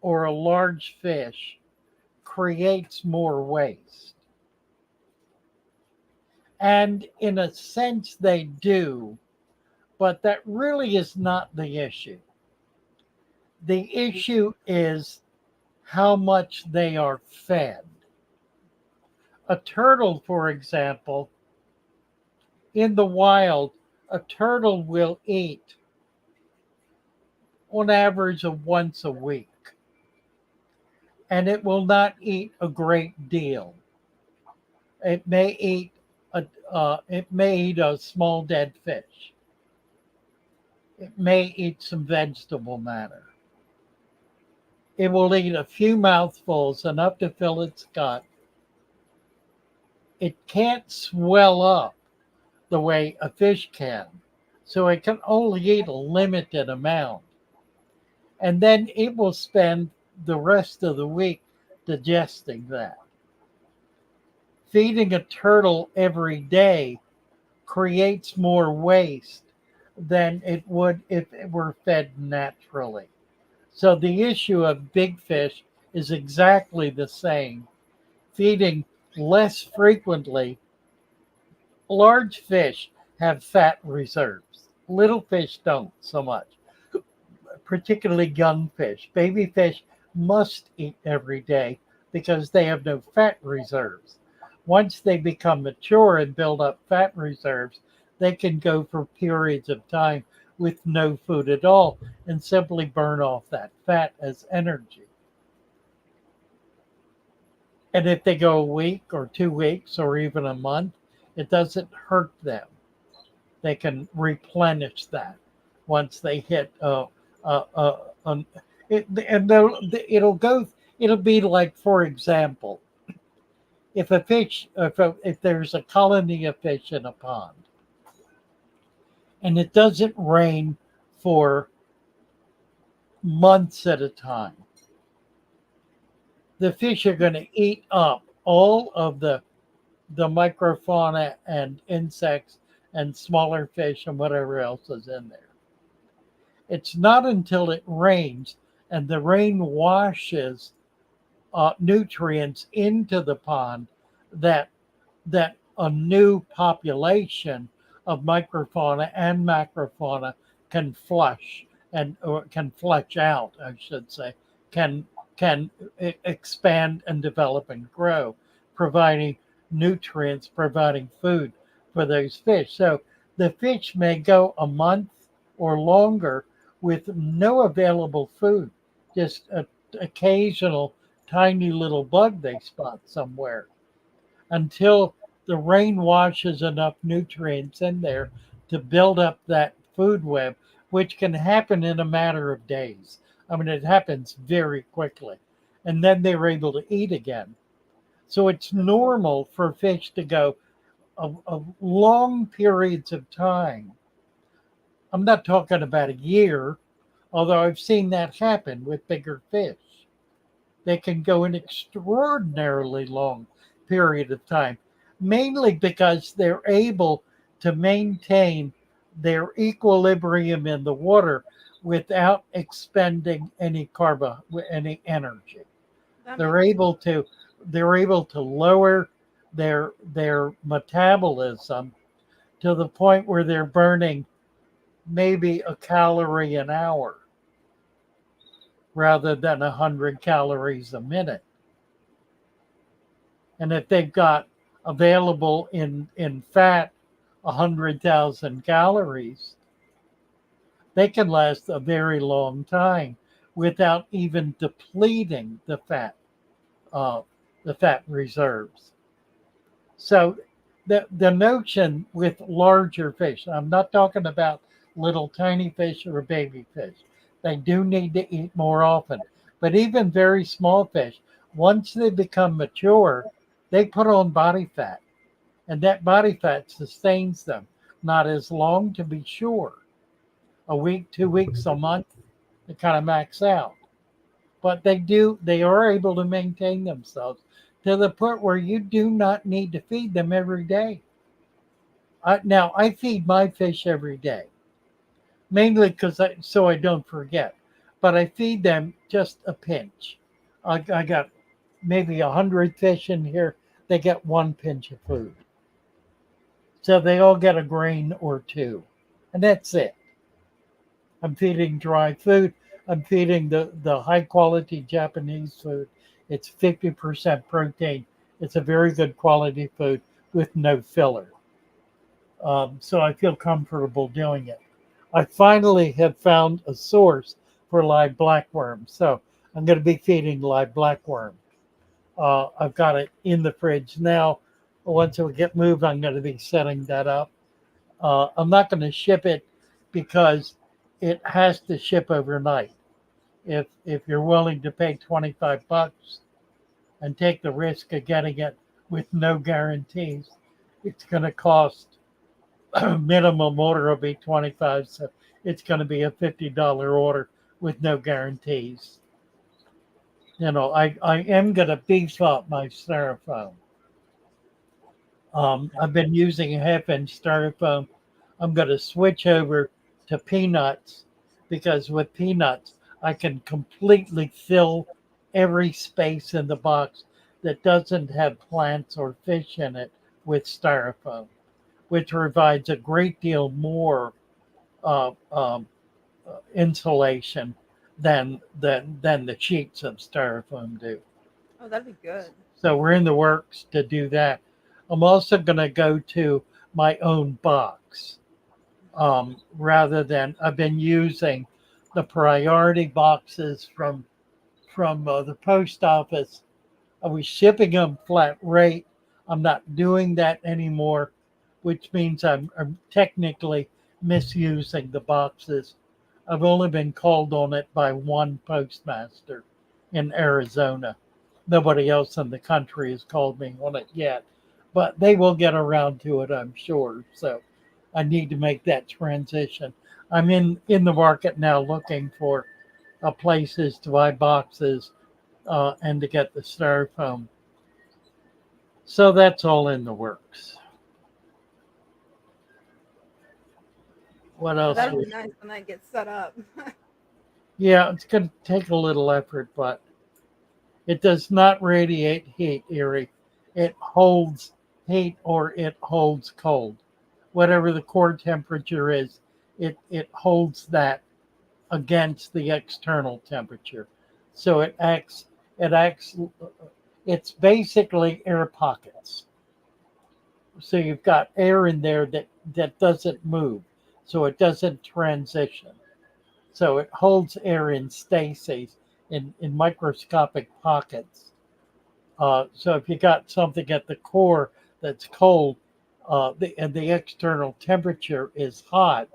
or a large fish creates more waste. And in a sense they do, but that really is not the issue. The issue is how much they are fed. A turtle, for example, in the wild, a turtle will eat on average of once a week, and it will not eat a great deal. It may eat a small dead fish. It may eat some vegetable matter. It will eat a few mouthfuls, enough to fill its gut. It can't swell up the way a fish can, so it can only eat a limited amount. And then it will spend the rest of the week digesting that. Feeding a turtle every day creates more waste than it would if it were fed naturally. So the issue of big fish is exactly the same. Feeding less frequently, large fish have fat reserves. Little fish don't so much, particularly young fish. Baby fish must eat every day because they have no fat reserves. Once they become mature and build up fat reserves, they can go for periods of time with no food at all and simply burn off that fat as energy. And if they go a week or 2 weeks or even a month, it doesn't hurt them. They can replenish that once they hit um, and it'll go. It'll be like, for example, if there's a colony of fish in a pond and it doesn't rain for months at a time, the fish are going to eat up all of the microfauna and insects and smaller fish and whatever else is in there. It's not until it rains and the rain washes nutrients into the pond that a new population of microfauna and macrofauna can flush and or can fletch out, I should say, can expand and develop and grow, providing nutrients, providing food for those fish. So the fish may go a month or longer with no available food, just an occasional tiny little bug they spot somewhere until the rain washes enough nutrients in there to build up that food web, which can happen in a matter of days. I mean, it happens very quickly. And then they're able to eat again. So it's normal for fish to go of long periods of time. I'm not talking about a year, although I've seen that happen with bigger fish. They can go an extraordinarily long period of time, mainly because they're able to maintain their equilibrium in the water without expending any energy. That They're makes able to they're able to lower their metabolism to the point where they're burning maybe a calorie an hour rather than 100 calories a minute. And if they've got available in fat 100,000 calories, they can last a very long time without even depleting uh, the fat reserves. So the notion with larger fish, I'm not talking about little tiny fish or baby fish. They do need to eat more often. But even very small fish, once they become mature, they put on body fat. And that body fat sustains them. Not as long to be sure. A week, 2 weeks, a month, they kind of max out. But they are able to maintain themselves to the point where you do not need to feed them every day. Now I feed my fish every day, mainly so I don't forget. But I feed them just a pinch. I got maybe 100 fish in here. They get one pinch of food, so they all get a grain or two, and that's it. I'm feeding dry food. I'm feeding the high quality Japanese food. It's 50% protein. It's a very good quality food with no filler. So I feel comfortable doing it. I finally have found a source for live blackworm. So I'm going to be feeding live blackworm. I've got it in the fridge now. Once we get moved, I'm going to be setting that up. I'm not going to ship it because it has to ship overnight. If you're willing to pay $25 and take the risk of getting it with no guarantees, it's going to cost minimum order will be 25, so it's going to be a $50 order with no guarantees. I am going to beef up my styrofoam. I've been using a half-inch styrofoam. I'm going to switch over to peanuts because with peanuts, I can completely fill every space in the box that doesn't have plants or fish in it with styrofoam, which provides a great deal more uh, um, insulation than the sheets of styrofoam do. Oh, that'd be good. So we're in the works to do that. I'm also going to go to my own box rather than I've been using the priority boxes from the post office. I was shipping them flat rate. I'm not doing that anymore, which means I'm technically misusing the boxes. I've only been called on it by one postmaster in Arizona. Nobody else in the country has called me on it yet, but they will get around to it, I'm sure. So I need to make that transition. I'm in the market now looking for places to buy boxes and to get the styrofoam. So that's all in the works. What Oh, else? that'll be nice when that gets set up. Yeah, it's going to take a little effort, but it does not radiate heat, Erie. It holds heat or it holds cold. Whatever the core temperature is, it holds that against the external temperature. So it acts, it's basically air pockets. So you've got air in there that doesn't move, so it doesn't transition. So it holds air in stasis in microscopic pockets. So if you got something at the core that's cold, and the external temperature is hot,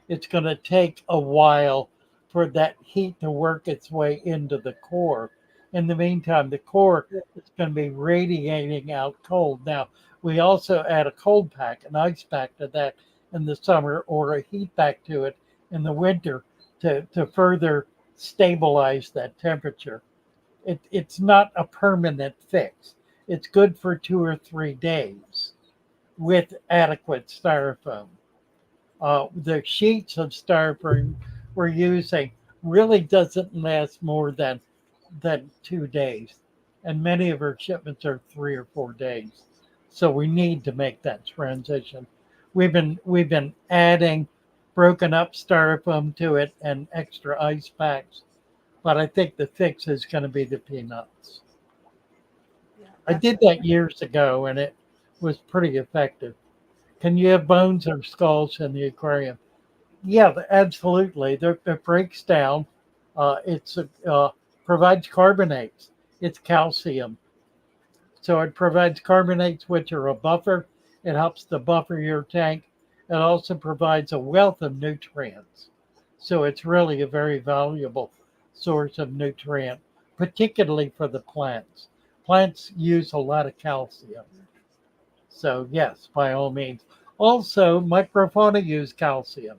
it's going to take a while for that heat to work its way into the core. In the meantime, the core is going to be radiating out cold. Now, we also add a cold pack, an ice pack to that in the summer, or a heat pack to it in the winter to further stabilize that temperature. It's not a permanent fix. It's good for 2 or 3 days with adequate styrofoam. The sheets of styrofoam we're using really doesn't last more than 2 days, and many of our shipments are 3 or 4 days. So we need to make that transition. We've been adding broken up styrofoam to it and extra ice packs, but I think the fix is going to be the peanuts. Yeah, I that's did a that years ago, and it was pretty effective. Can you have bones or skulls in the aquarium? Yeah, absolutely. It breaks down. It's provides carbonates. It's calcium, so it provides carbonates, which are a buffer. It helps to buffer your tank. It also provides a wealth of nutrients. So it's really a very valuable source of nutrient, particularly for the plants. Plants use a lot of calcium. So yes, by all means. Also, microfauna use calcium.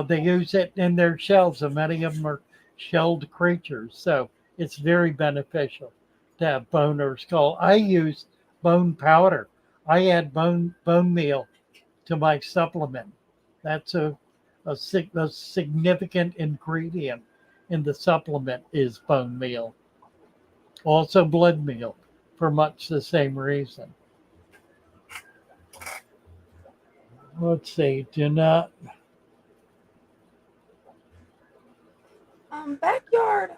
They use it in their shells, and many of them are shelled creatures. So it's very beneficial to have bone or skull. I use bone powder. I add bone meal to my supplement. That's a significant ingredient in the supplement is bone meal. Also blood meal for much the same reason. Let's see. Do not. backyard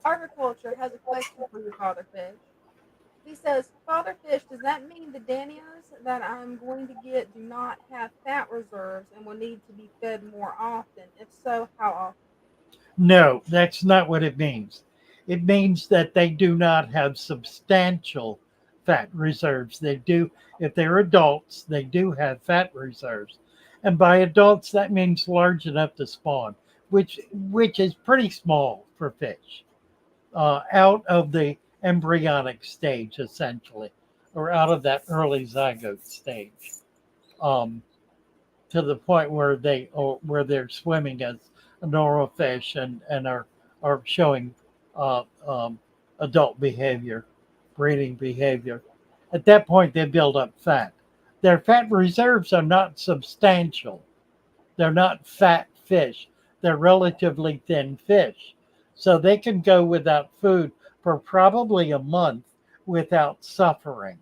agriculture has a question for your father fish. He says, Father Fish, does that mean the danios that I'm going to get do not have fat reserves and will need to be fed more often? If so, how often? No, that's not what it means. It means that they do not have substantial fat reserves. They do, if they're adults, they do have fat reserves. And by adults, that means large enough to spawn, which is pretty small for fish, out of the embryonic stage, essentially, or out of that early zygote stage. Um, to the point where they're swimming as a normal fish and are showing adult behavior, breeding behavior. At that point, they build up fat. Their fat reserves are not substantial. They're not fat fish. They're relatively thin fish. So they can go without food for probably a month without suffering.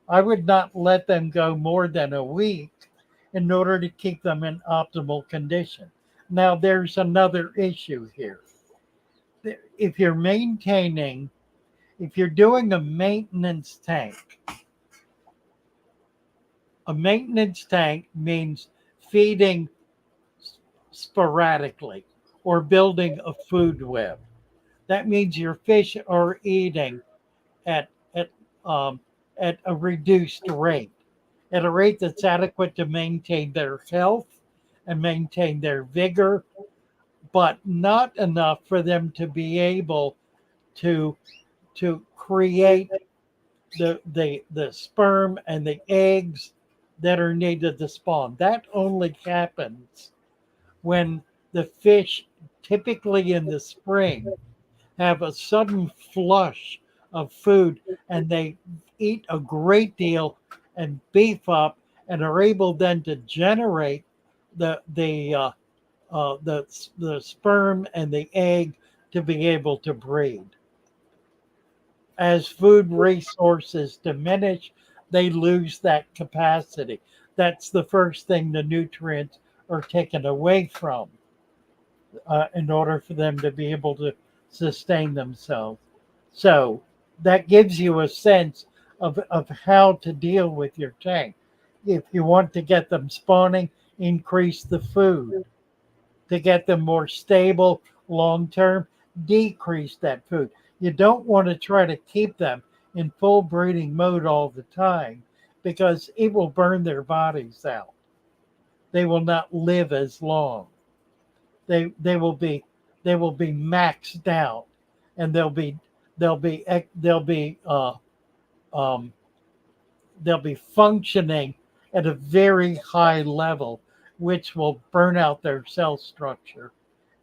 I would not let them go more than a week in order to keep them in optimal condition. Now, there's another issue here. If you're maintaining, if you're doing a maintenance tank means feeding sporadically or building a food web. That means your fish are eating at at um, at a reduced rate, at a rate that's adequate to maintain their health and maintain their vigor, but not enough for them to be able to create the sperm and the eggs that are needed to spawn. That only happens when the fish, typically in the spring, have a sudden flush of food and they eat a great deal and beef up and are able then to generate the sperm and the egg to be able to breed. As food resources diminish, they lose that capacity. That's the first thing the nutrients are taken away from in order for them to be able to sustain themselves. So that gives you a sense of how to deal with your tank. If you want to get them spawning, increase the food. To get them more stable long term, decrease that food. You don't want to try to keep them in full breeding mode all the time because it will burn their bodies out. They will not live as long. They will be maxed out, and they'll be they'll be um, they'll be functioning at a very high level, which will burn out their cell structure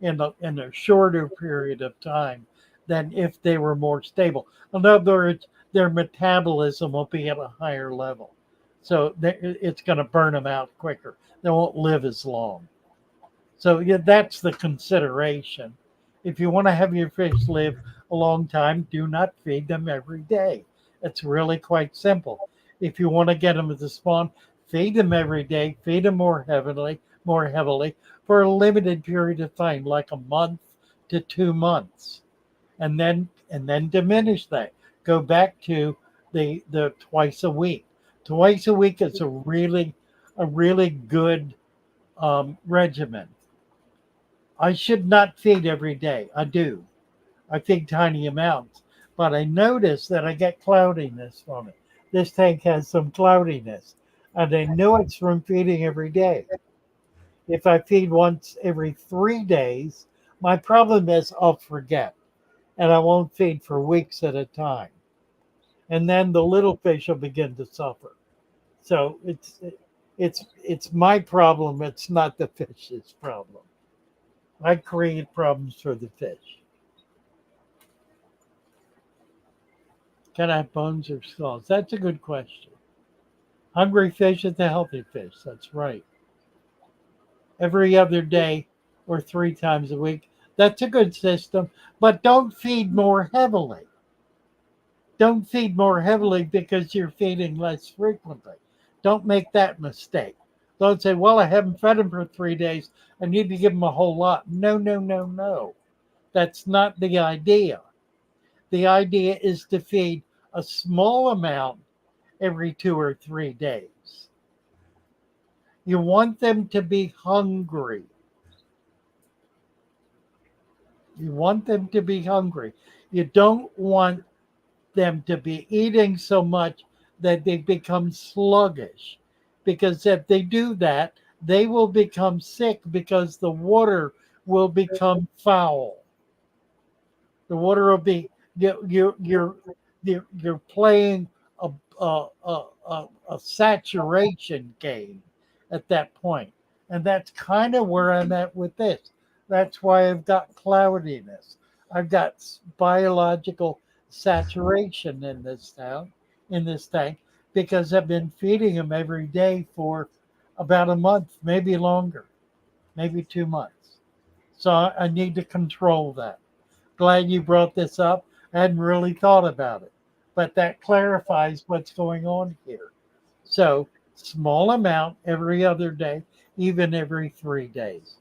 in a shorter period of time than if they were more stable. In other words, their metabolism will be at a higher level. So it's going to burn them out quicker. They won't live as long. So yeah, that's the consideration. If you want to have your fish live a long time, do not feed them every day. It's really quite simple. If you want to get them to spawn, feed them every day, feed them more heavily for a limited period of time, like a month to 2 months, and then diminish that. Go back to the twice a week. Twice a week is a really good regimen. I should not feed every day. I do. I feed tiny amounts, but I notice that I get cloudiness from it. This tank has some cloudiness, and I know it's from feeding every day. If I feed once every 3 days, my problem is I'll forget and I won't feed for weeks at a time. And then the little fish will begin to suffer. So it's my problem. It's not the fish's problem. I create problems for the fish. Can I have bones or skulls? That's a good question. Hungry fish is a healthy fish. That's right. Every other day or 3 times a week. That's a good system. But don't feed more heavily. Don't feed more heavily because you're feeding less frequently. Don't make that mistake. Don't say, well, I haven't fed him for 3 days. I need to give him a whole lot. No, no, no, no. That's not the idea. The idea is to feed a small amount every 2 or 3 days. You want them to be hungry. You want them to be hungry. You don't want them to be eating so much that they become sluggish. Because if they do that, they will become sick because the water will become foul. The water will be you're playing a a saturation game at that point, and that's kind of where I'm at with this. That's why I've got cloudiness. I've got biological saturation in this tank because I've been feeding them every day for about a month, maybe longer, maybe 2 months. So I need to control that. Glad you brought this up. I hadn't really thought about it, but that clarifies what's going on here. So, small amount every other day, even every 3 days.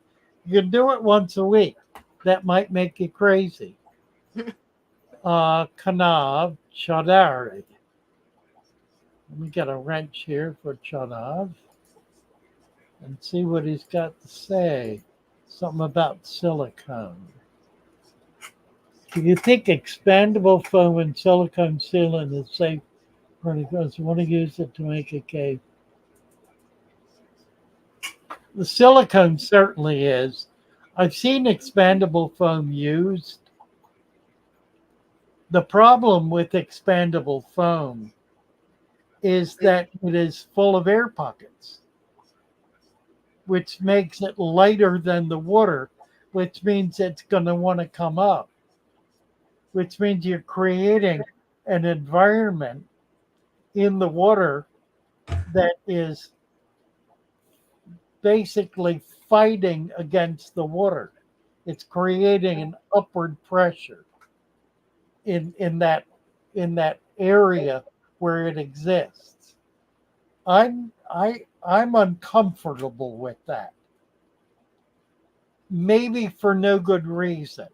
You can do it once a week. That might make you crazy. Kanav Chadari. Let me get a wrench here for Chanav and see what he's got to say. Something about silicone. Do you think expandable foam and silicone sealant is safe for the girls who want to use it to make a cave? The silicone certainly is. I've seen expandable foam used. The problem with expandable foam is that it is full of air pockets, which makes it lighter than the water, which means it's going to want to come up, which means you're creating an environment in the water that is basically fighting against the water. It's creating an upward pressure in that area where it exists. I'm uncomfortable with that. Maybe for no good reason,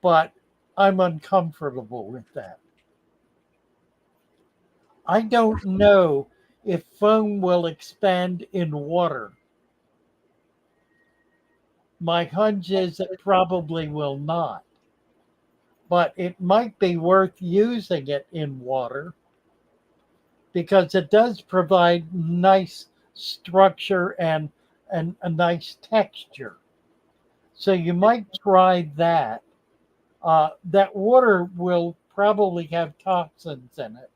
but I'm uncomfortable with that. I don't know if foam will expand in water. My hunch is it probably will not, but it might be worth using it in water because it does provide nice structure and a nice texture. So you might try that. That water will probably have toxins in it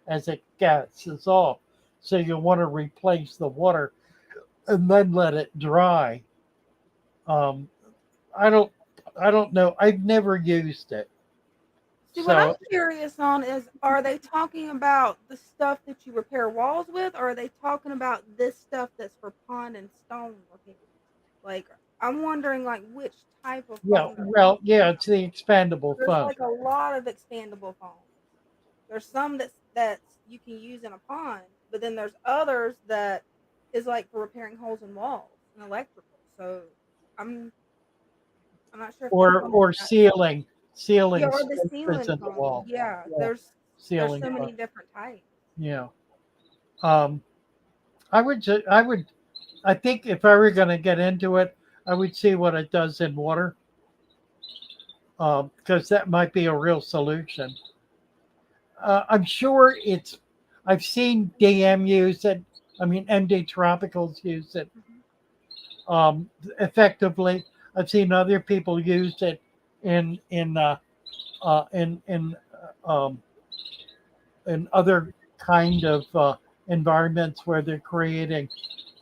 as it gases off. So you'll want to replace the water and then let it dry. Um, I don't I don't know. I've never used it. See, what I'm So curious on is, are they talking about the stuff that you repair walls with, or are they talking about this stuff that's for pond and stone repair? Like, I'm wondering, like, which type of yeah, foam they're well, talking yeah, about. it's the expandable There's foam. like a lot of expandable foams. There's some that's you can use in a pond, but then there's others that is like for repairing holes in walls and electrical. So I'm I'm not sure if they're talking Or about, yeah, sealing or the spaces ceiling in the foam. wall. Yeah, Yeah, there's ceiling so foam. many different types. Yeah. Um, I would I think if I were going to get into it, I would see what it does in water, because that might be a real solution. I'm sure it's. I've seen DM use it. I mean, MD Tropicals use it Mhm. effectively. I've seen other people use it in um, in other kind of environments where they're creating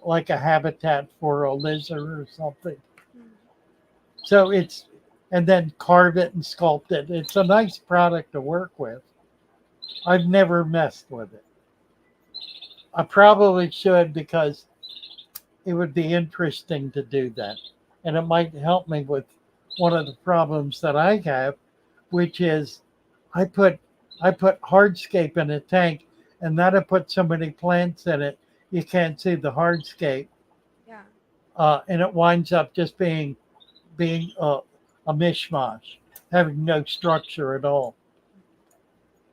like a habitat for a lizard or something. Mhm. So it's and then carve it and sculpt it. It's a nice product to work with. I've never messed with it. I probably should because it would be interesting to do that. And it might help me with one of the problems that I have, which is I put I put hardscape in a tank and then I put so many plants in it you can't see the hardscape. Yeah. And it winds up just being a mishmash, having no structure at all.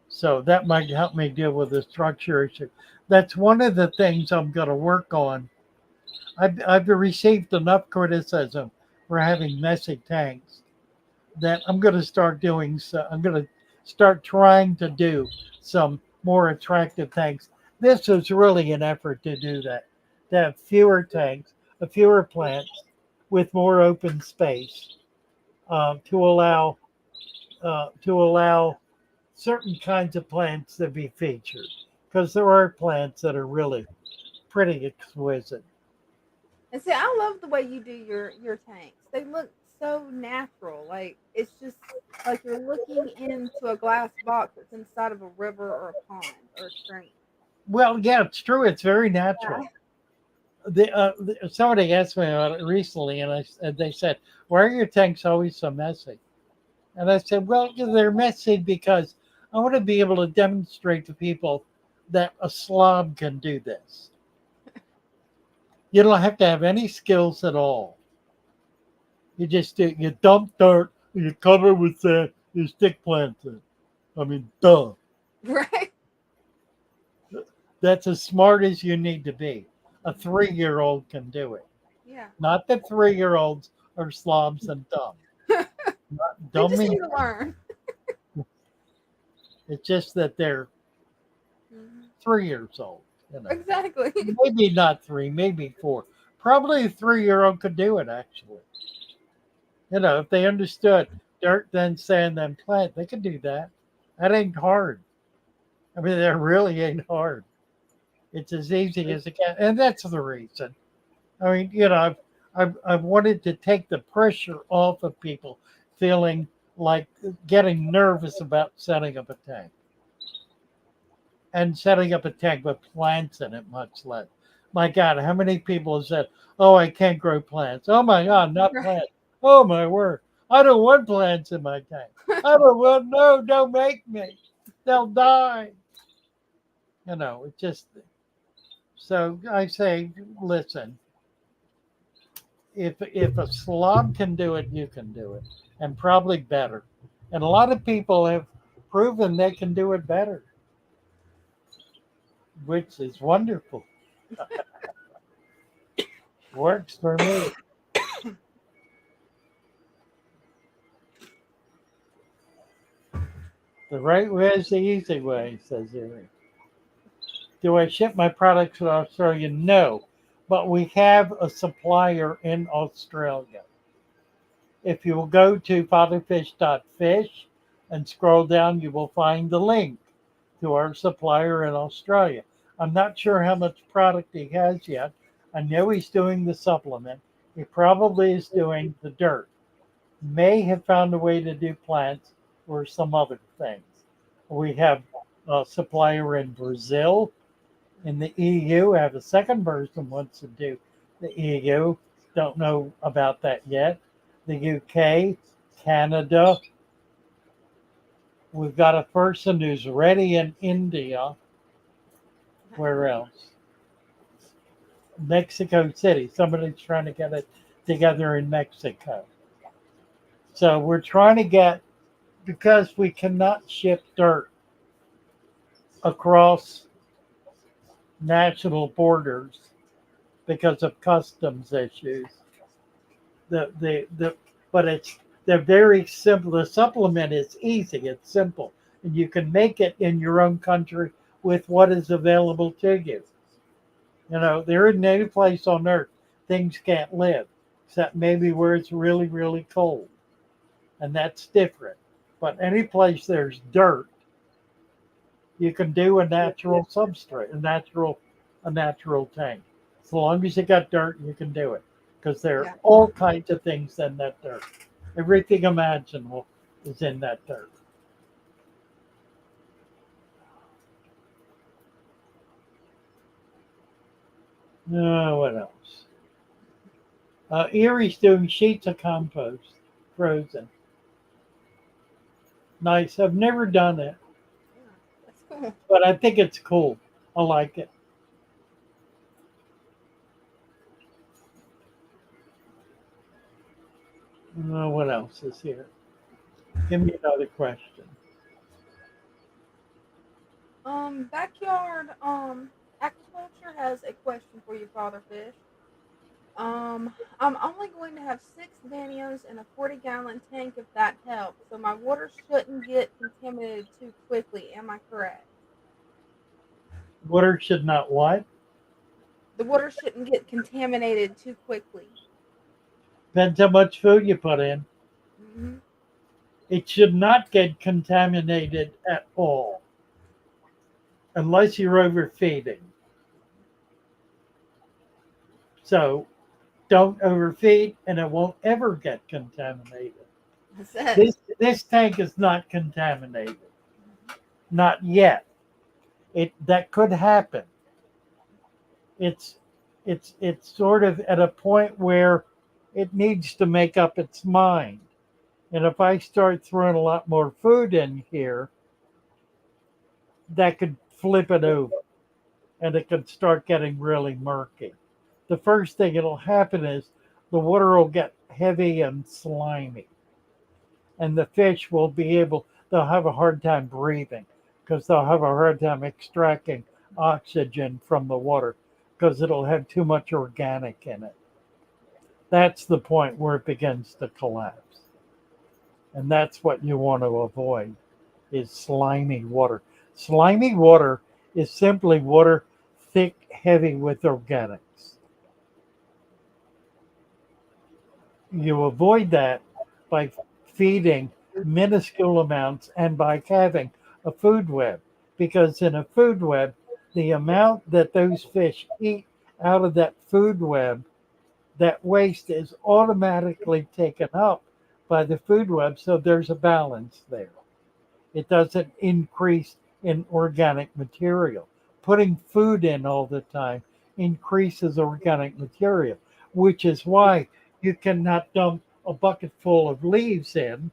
So that might help me deal with the structure issue. That's one of the things I'm going to work on. I've received enough criticism for having messy tanks that I'm going to start doing. So I'm going to start trying to do some more attractive tanks. This is really an effort to do that, to have fewer tanks, fewer plants with more open space to allow certain kinds of plants to be featured because there are plants that are really pretty exquisite. And see, I love the way you do your tanks. They look so natural. Like it's just like you're looking into a glass box that's inside of a river or a pond or a stream. Well, yeah, it's true. It's very Yeah. natural. Somebody asked me about it recently, and they said, "Why are your tanks always so messy?" And I said, "Well, they're messy because I want to be able to demonstrate to people that a slob can do this. You don't have to have any skills at all. You just do. You dump dirt, you cover with sand, you stick plants in. I mean, duh. Right? That's as smart as you need to be. A 3-year-old can do it. Yeah. Not that 3-year-olds are slobs and dumb. They Don't just mean need to learn. it's just that they're Mhm. 3 years old. You know, Exactly. maybe not three, maybe four. Probably a 3-year-old could do it actually. You know, if they understood dirt, then sand, then plant, they could do that. That ain't hard. I mean, that really ain't hard. It's as easy as it can, and that's the reason. I mean, you know, I've wanted to take the pressure off of people feeling like getting nervous about setting up a tank and setting up a tank with plants in it, much less. My God, how many people have said, "Oh, I can't grow plants." Oh my God, not Right. plants. Oh my word, I don't want plants in my tank. I don't want. No, don't make me. They'll die. You know, it just. So I say, listen, if a slob can do it, you can do it, and probably better. And a lot of people have proven they can do it better. which is wonderful. Works for me. The right way is the easy way, says Erie. Do I ship my products to Australia? No, but we have a supplier in Australia. If you will go to fatherfish.fish and scroll down, you will find the link to our supplier in Australia. I'm not sure how much product he has yet. I know he's doing the supplement. He probably is doing the dirt. May have found a way to do plants or some other things. We have a supplier in Brazil, in the EU. I have a second person wants to do the EU. Don't know about that yet. The UK, Canada. We've got a person who's ready in India. Where else? Mexico City. Somebody's trying to get it together in Mexico. So we're trying to get, because we cannot ship dirt across national borders because of customs issues. The but they're very simple. The supplement is easy. It's simple, and you can make it in your own country with what is available to you. You know, there isn't any place on earth things can't live, except maybe where it's really, really cold, and that's different. But any place there's dirt, you can do a natural substrate, a natural tank. As long as you got dirt, you can do it because there are Yeah. all kinds of things in that dirt. Everything imaginable is in that dirt. What else? Erie's doing sheets of compost, frozen. Nice. I've never done it, Yeah. That's cool. but I think it's cool. I like it. What else is here? Give me another question. Backyard aquaculture has a question for you, Father Fish. I'm only going to have 6 danios in a 40-gallon tank if that helps. So my water shouldn't get contaminated too quickly. Am I correct? Water should not what? The water shouldn't get contaminated too quickly. Depends how much food you put in. Hmm. It should not get contaminated at all unless you're overfeeding. So don't overfeed and it won't ever get contaminated. That's it. This tank is not contaminated. Not yet. It that could happen. It's it's sort of at a point where it needs to make up its mind. And if I start throwing a lot more food in here, that could flip it over and it could start getting really murky. The first thing that'll happen is the water will get heavy and slimy, and the fish will be able, they'll have a hard time breathing because they'll have a hard time extracting oxygen from the water because it'll have too much organic in it. That's the point where it begins to collapse. And that's what you want to avoid is slimy water. Slimy water is simply water thick, heavy with organics. You avoid that by feeding minuscule amounts and by having a food web. Because in a food web, the amount that those fish eat out of that food web, that waste is automatically taken up by the food web. So there's a balance there. It doesn't increase in organic material. Putting food in all the time increases organic material, which is why you cannot dump a bucket full of leaves in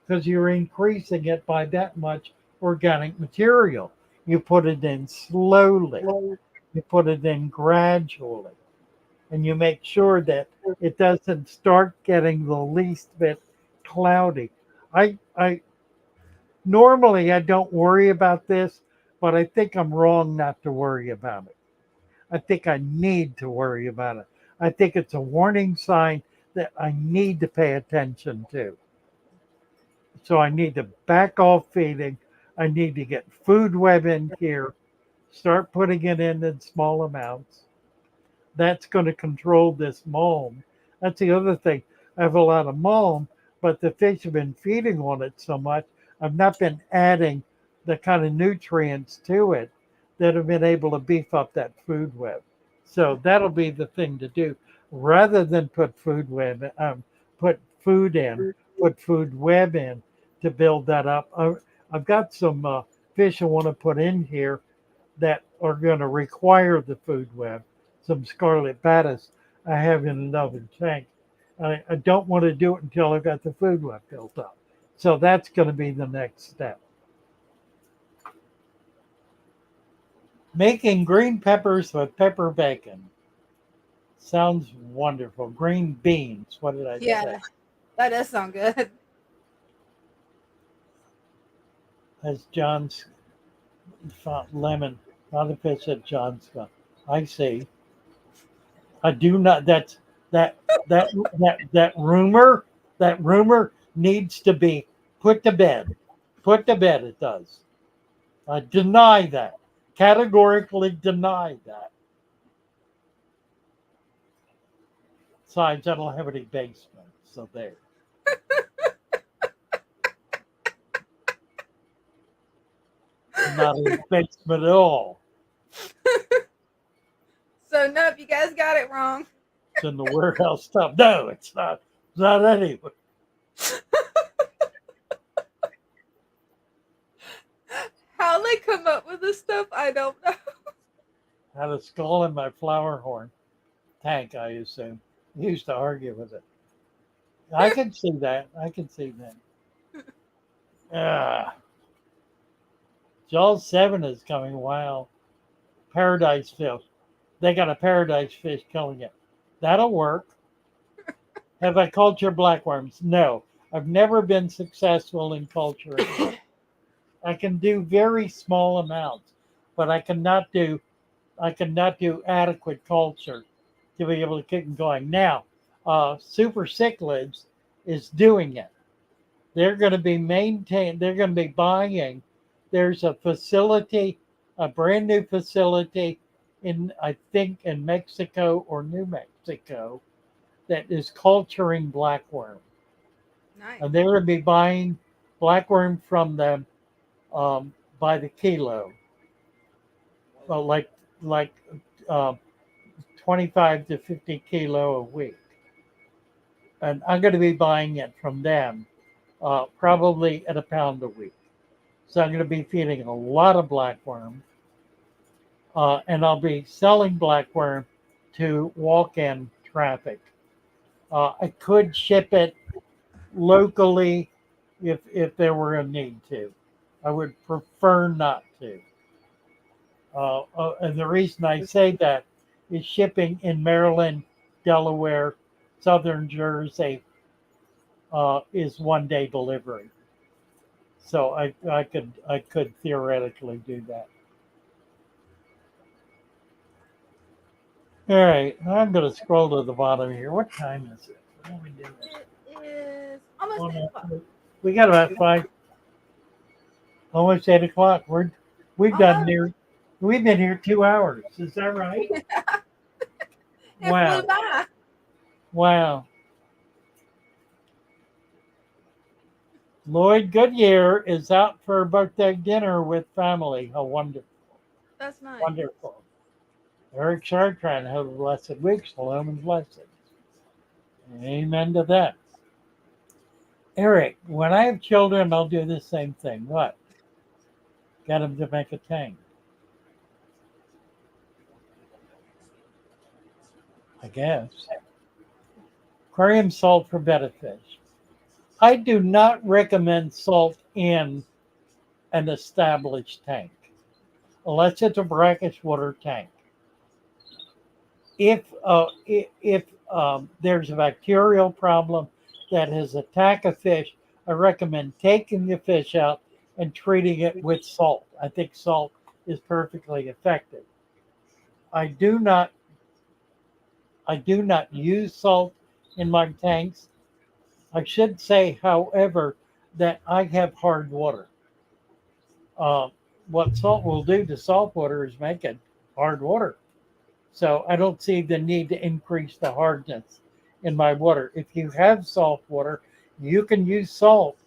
because you're increasing it by that much organic material. You put it in slowly, you put it in gradually, and you make sure that it doesn't start getting the least bit cloudy. I normally I don't worry about this, but I think I'm wrong not to worry about it. I think I need to worry about it. I think it's a warning sign that I need to pay attention to. So I need to back off feeding. I need to get food web in here, start putting it in small amounts. That's going to control this mulm. That's the other thing. I have a lot of mulm, but the fish have been feeding on it so much, I've not been adding the kind of nutrients to it that have been able to beef up that food web. So that'll be the thing to do, rather than put put food in, put food web in to build that up. I've got some fish I want to put in here that are going to require the food web. Some scarlet batis I have in another tank. I don't want to do it until I've got the food web built up. So that's going to be the next step. Making green peppers with pepper bacon. Sounds wonderful. Green beans. What did I say? Yeah, that does sound good. That's John's lemon. Not a fish at John's. I see. I do not. That that rumor. That rumor needs to be put to bed. Put to bed. It does. I deny that. Categorically deny that. Besides, I don't have any basement, so there. Not in the basement at all. So nope, you guys got it wrong. It's in the warehouse stuff. No, it's not. It's not anywhere. How they come up with this stuff, I don't know. I had a skull in my flower horn tank, I assume. He used to argue with it. I can see that. I can see that. Jaws 7 is coming. Wow. Paradise fish. They got a paradise fish killing it. That'll work. Have I cultured blackworms? No. I've never been successful in culturing. I can do very small amounts, but I cannot do adequate culture to be able to keep them going. Now, Super Cichlids is doing it. They're going to be they're going to be buying. There's a facility, a brand new facility I think in Mexico or New Mexico that is culturing blackworm. Nice. And they're going to be buying blackworm from them by the kilo. Well, like 25 to 50 kilo a week. And I'm going to be buying it from them probably at £1 a week. So I'm going to be feeding a lot of blackworm. And I'll be selling blackworm to walk-in traffic. I could ship it locally if there were a need to. I would prefer not to. And the reason I say that is shipping in Maryland, Delaware, Southern Jersey is 1 day delivery. So I could theoretically do that. All right, I'm going to scroll to the bottom here. What time is it? What are we doing? It is almost 8 o'clock. We got about almost 8 o'clock. We've been here 2 hours. Is that right? It Wow. flew by. Wow. Lloyd Goodyear is out for a birthday dinner with family. How wonderful. That's nice. Wonderful. Eric Chartrand, have a blessed week. Shalom and blessings. Amen to that. Eric, when I have children, I'll do the same thing. What? Get them to make a tank. I guess. Aquarium salt for betta fish. I do not recommend salt in an established tank, unless it's a brackish water tank. If there's a bacterial problem that has attacked a fish, I recommend taking the fish out and treating it with salt. I think salt is perfectly effective. I do not I do not use salt in my tanks. I should say, however, that I have hard water. Uh, what salt will do to salt water is make it hard water. So I don't see the need to increase the hardness in my water. If you have salt water, you can use salt,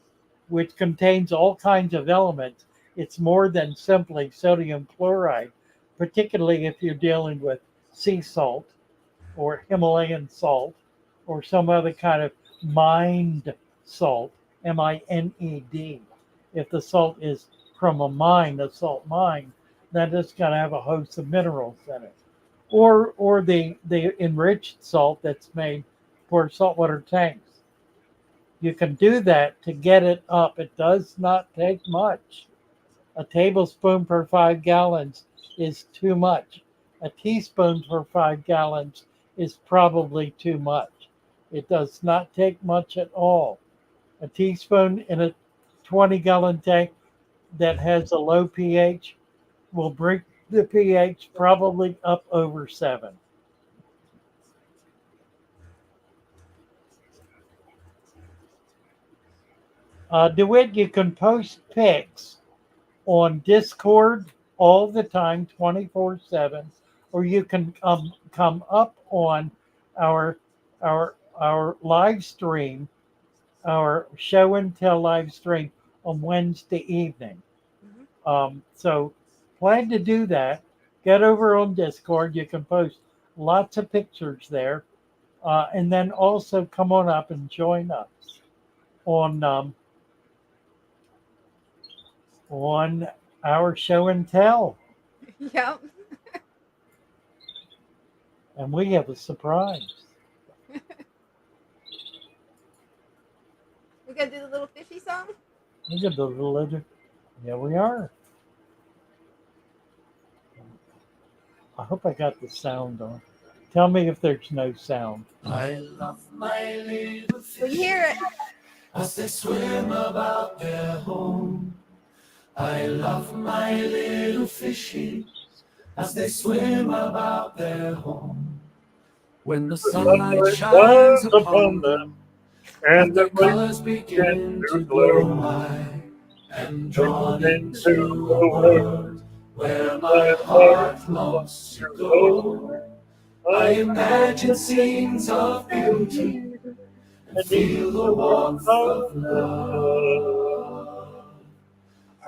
which contains all kinds of elements. It's more than simply sodium chloride, particularly if you're dealing with sea salt or Himalayan salt or some other kind of mined salt, MINED. If the salt is from a mine, a salt mine, then it's going to have a host of minerals in it. Or the enriched salt that's made for saltwater tanks. You can do that to get it up. It does not take much. A tablespoon per 5 gallons is too much. A teaspoon per 5 gallons is probably too much. It does not take much at all. A teaspoon in a 20-gallon tank that has a low pH will bring the pH probably up over 7. DeWitt, you can post pics on Discord all the time, 24/7, or you can come up on our our live stream, our show and tell live stream on Wednesday evening. Mm-hmm. So plan to do that. Get over on Discord. You can post lots of pictures there, and then also come on up and join us on on our show and tell. Yep. And we have a surprise. We gotta do the little fishy song. Look at the little. Here we are. I hope I got the sound on. Tell me if there's no sound. I love my little We can hear it. as they swim about their home. I love my little fishies as they swim about their home. When the sunlight shines upon them and their colors begin to glow, I am drawn into a world where my heart longs to go. I imagine scenes of beauty and feel the warmth of love.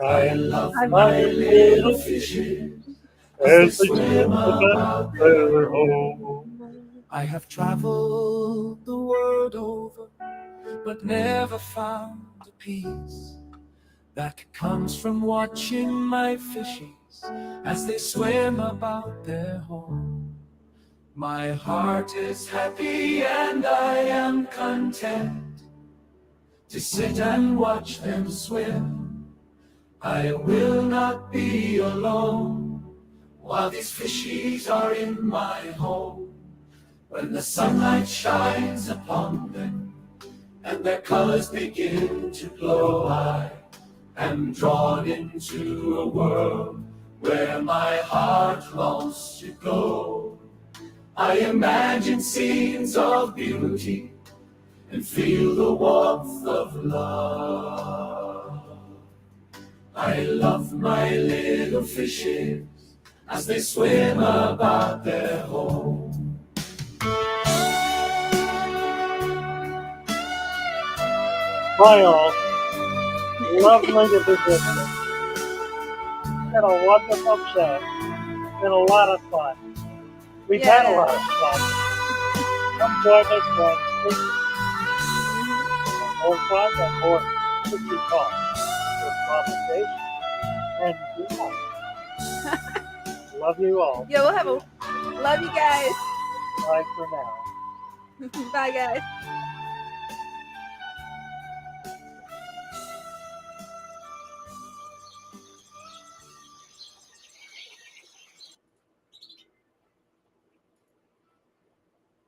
I love my little fishes as they swim about their home. I have traveled the world over, but never found the peace that comes from watching my fishies as they swim about their home. My heart is happy and I am content to sit and watch them swim. I will not be alone while these fishies are in my home. When the sunlight shines upon them and their colors begin to glow, I am drawn into a world where my heart longs to go. I imagine scenes of beauty and feel the warmth of love. I love my little fishes as they swim about their home. Hi all. Lovely to be with you. Been a wonderful show. Been a lot of fun. We've had a lot of fun. Come join us Wednesday. More fun and more fishy talk. More conversation. And yeah. Love you all. Yeah, we'll have a. Love you guys. Bye for now. Bye, guys.